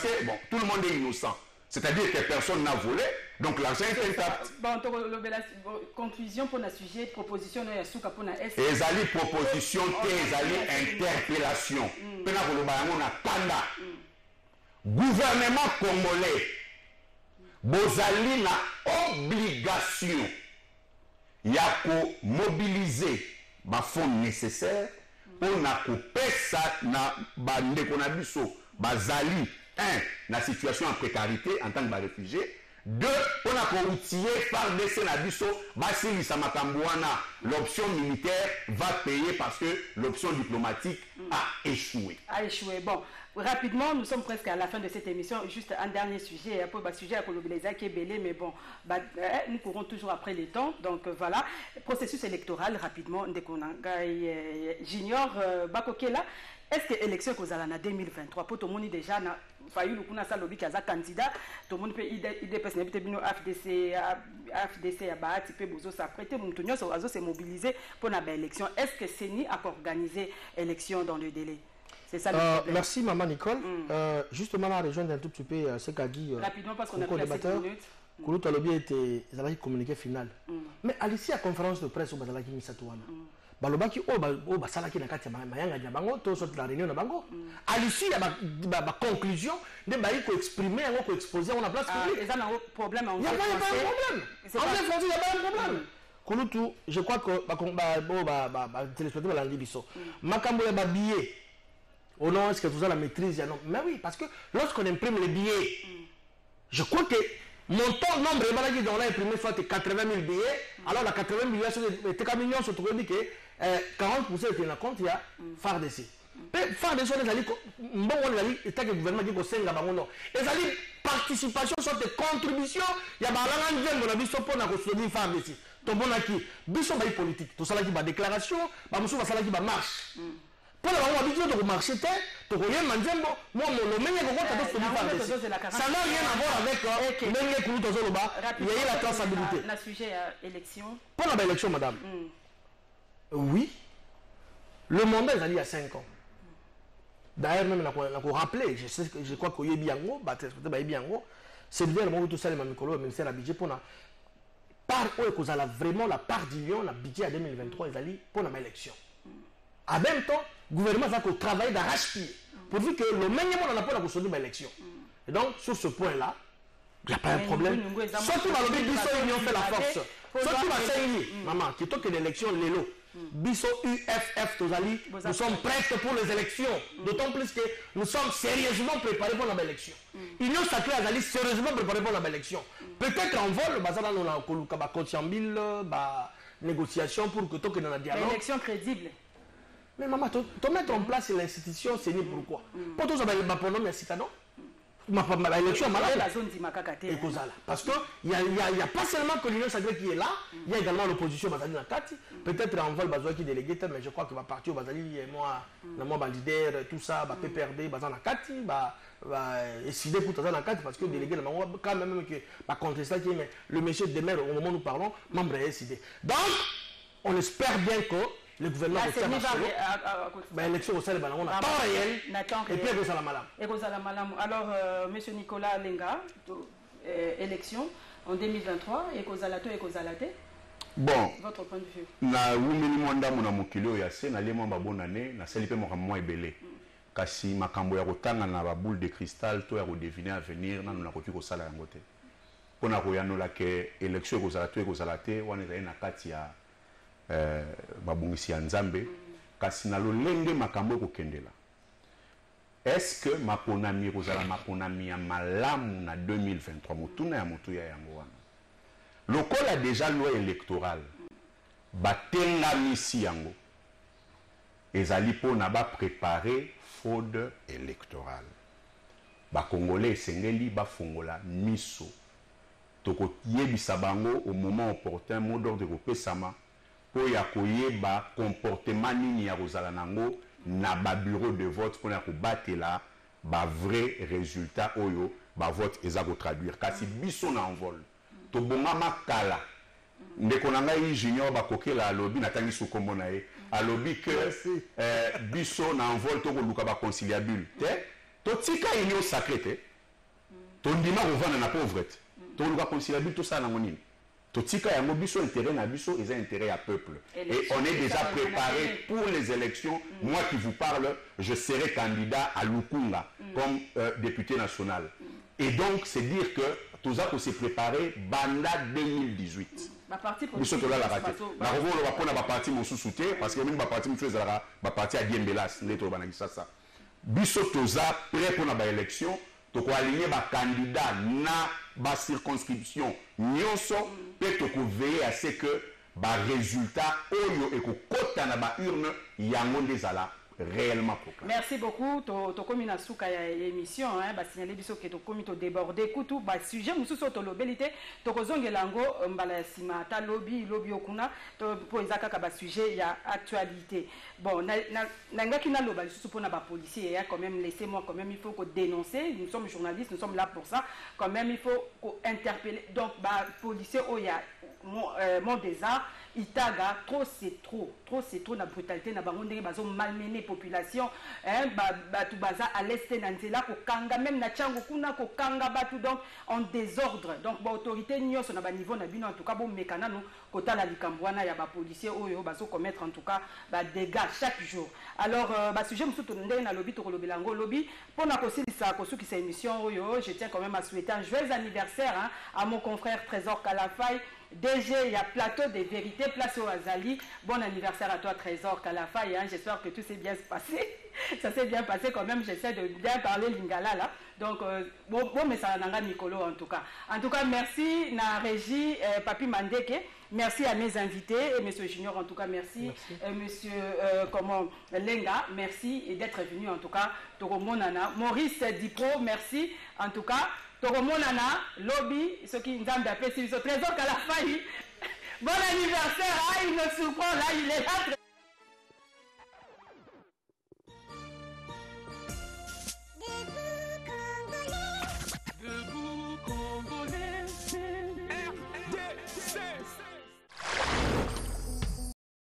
que bon, tout le monde est innocent. C'est-à-dire que personne n'a volé, donc l'argent est intact. Conclusion pour le sujet, proposition de Yasuka pour la S. Les alliés proposition, les alliés interpellation. Gouvernement congolais, bozali na obligation ya ko mobiliser ba fonds nécessaires pour na kopesa na bandeko na biso bazali na situation en précarité en tant que réfugié. Deux, on a outillé par des Sénabiso, Basilisa Makambouana, l'option militaire va payer parce que l'option diplomatique a échoué. A échoué. Bon, rapidement, nous sommes presque à la fin de cette émission. Juste un dernier sujet, un peu sujet à Kolobeleza qui est belé, mais bon, nous courons toujours après les temps. Donc voilà, processus électoral, rapidement, Junior Bakokela. Est-ce que l'élection que vous avez en 2023, pour tout le monde déjà, failli le kuna salobi qui a candidat, tout le monde peut IDPS n'habite bino FDC à Bahati peut bozo s'apprêter, Moutonio se mobiliser pour la élection. Est-ce que CENI a organisé l'élection dans le délai? C'est ça le problème. Merci maman Nicole. Justement là rejoindre un tout petit peu ce qu'a dit rapidement parce qu'on a plus 7 minutes. Kouloutou Talobi était communiqué final. Mais à l'ici à conférence de presse au Bazalaki Misatouana. Balobaki basalaki na kati mayanga ya bango to sorte la réunion na bango à l'issue il y a ba conclusion de baï ko exprimer yango ko exposer on a place publique. Il y a un problème en français. Il y a pas de problème. En français il y a pas de problème. Kouloutou, je crois que téléspectateur l'a dit biso. Makambo ya ba billet. Oh non, est-ce que vous avez la maîtrise? Non. Mais oui, parce que lorsqu'on imprime les billets, je crois que montant nombre de maladies dont on a imprimé soit 80 000 billets, alors la 80 000 billets, millions se trouvent que 40% était dans le compte, il y a FARDC. FARDC, on est que le gouvernement dit que c'est un non. Et ça dit participation, soit de contribution, il y a un gens qui ont dit pour la construction FARDC. Tout le monde a qui, biso ba politique, tout ça qui va déclaration, ba musu ba sala qui va marche. Pour la on habitué de marcher, tu connais Manzembo, moi le meilleur que ça n'a rien à voir avec le meilleur que nous il y a eu la traçabilité. Le sujet élection. Pour la élection, madame. Oui, le mandat est allé à 5 ans. D'ailleurs, même on a rappelé, je crois qu'il y a Biango, c'est bien le moment où tout ça, le ministère de la budget pour la part où vous avez vraiment la part du lion, la budget à 2023, ils allaient pour l'élection. En même temps, le gouvernement va travailler d'arrache-pied pourvu que le même monde n'a pas la construction de l'élection. Et donc, sur ce point-là, il n'y a pas un problème. Surtout dans le but, Bisso Union fait la force. Surtout dans Saint-Louis, maman, qui toque l'élection, l'élo. Bisso UFF, nous sommes prêts pour les élections. D'autant plus que nous sommes sérieusement préparés pour la élection. Union Sacrée Azali sérieusement préparée pour la élection. Peut-être en vol, nous avons négociation pour que toque dans la dialogue. L'élection crédible. Mais maman, tu mettre en place l'institution, c'est pourquoi? Pour tous les gens, mais c'est non. Ma élection malade. Parce qu'il n'y a pas seulement que l'Union Sacrée qui est là, il y a également l'opposition Bazali Nakati. Peut-être en vol Bazoua qui est délégué, mais je crois qu'il va partir au Bazali et moi, mon leader, tout ça, va PPRD, Bazali Nakati, va décider pour Bazali Nakati parce que le délégué, quand même, va contester ça, mais le monsieur demeure au moment où nous parlons, membre est décidé. Donc, on espère bien que le gouvernement va l'élection au sein de Banamon a temps réel et puis alors monsieur Nicolas Lenga élection en 2023 et Kozalato et Kozalate bon votre point de vue na wumeli mwanda mona mokilo ya se na lemo ba bonne année na selipe mo kamwa ebele kasi makambo ya kotanga na ba boule de cristal to ya ko deviner avenir na na koki ko sala yango te pona ko yanola ke élection Kozalato et Kozalate wana za na kati ya babungisi ya nzambe kasi na lolenge makambo kokendela est-ce que maponami kozala maponami ya malamu na 2023 motuna ya motu ya yango wana lokola déjà loi électorale batenga misi yango ezali pona ba préparer fraude électorale ba congolais esengeli bafongola miso toko yebisa bango au moment opportun mot d'ordre kopesama pour ya koyeba comportement nini ya kozala nango na ba bureau de vote pour ya kobatela ba vrai résultat oyo ba vote eza ko traduire kasi biso na envol to bonga makala ndeko na ngai junior ba kokela alobi na tangi sukombo na ye alobi que biso na envol to ko luka ba conciliabule te to tika union sacrée te to ndima kovana na pauvreté to luka conciliabule to ça na ngonini. Totika yango biso intérêt na biso et intérêt à peuple. Et on est déjà préparé pour les élections. Moi qui vous parle, je serai candidat à Lukunga comme député national. Et donc c'est dire que tout ça qu'on s'est préparé banda 2018. Biso to la raté. Na revolo va pona ba parti mon sous-souté parce que même ba parti mon ba parti à Diembelas, neto banaki ça. Biso toza prêt pour na ba élection. tokoaligner ba candidat na ba circonscription nyonso pe tokoveiller à ce que ba résultat oyo ekokota na ba urne yango ndezala réellement proclamé. Merci beaucoup. Tokomi na suka ya émission hein ba signaler biso ke tokomi to déborder kutu ba sujet mususu to lobelité to kozongela ngo mbala sima ta lobby okuna to poezaka ka ba sujet ya actualité. Bon na ngaki na loba susu pona ba policier ya quand même laissez-moi quand même il faut que dénoncer, nous sommes journalistes, nous sommes là pour ça. Quand même il faut interpeller donc ba policier oya mon désart itaga trop c'est trop na brutalité na bango ndenge bazo malmener population hein batu baza à l'est na nzela ko kanga même na chango kuna ko kanga batu donc en désordre donc ba autorité nyonso na ba niveau na bino en tout cas bo mekana no kota la likambwana ya ba policier oyo bazo commettre en tout cas ba dégâts chaque jour. Alors ba sujet musu to ndenge na lobby to kolobelango lobby pona ko silisa ko suki sa émission oyo je tiens quand même à souhaiter un joyeux anniversaire hein, à mon confrère Trésor Kalafay DG, il y a plateau des vérités, place au Azali. Bon anniversaire à toi, Trésor Kalafay. Hein. J'espère que tout s'est bien passé. Ça s'est bien passé quand même. J'essaie de bien parler lingala là. Donc, bon mais ça n'a pas Nicolo en tout cas. En tout cas, merci na régie Papi Mandeke. Merci à mes invités et Monsieur Junior en tout cas. Merci. Monsieur Lenga, merci d'être venu en tout cas. Toro Monana. Maurice Dipro, merci en tout cas. Toromonana, lobby, ce qui nous a appelé, c'est le Trésor Kalafay. Bon anniversaire, il me surprend là, il est là.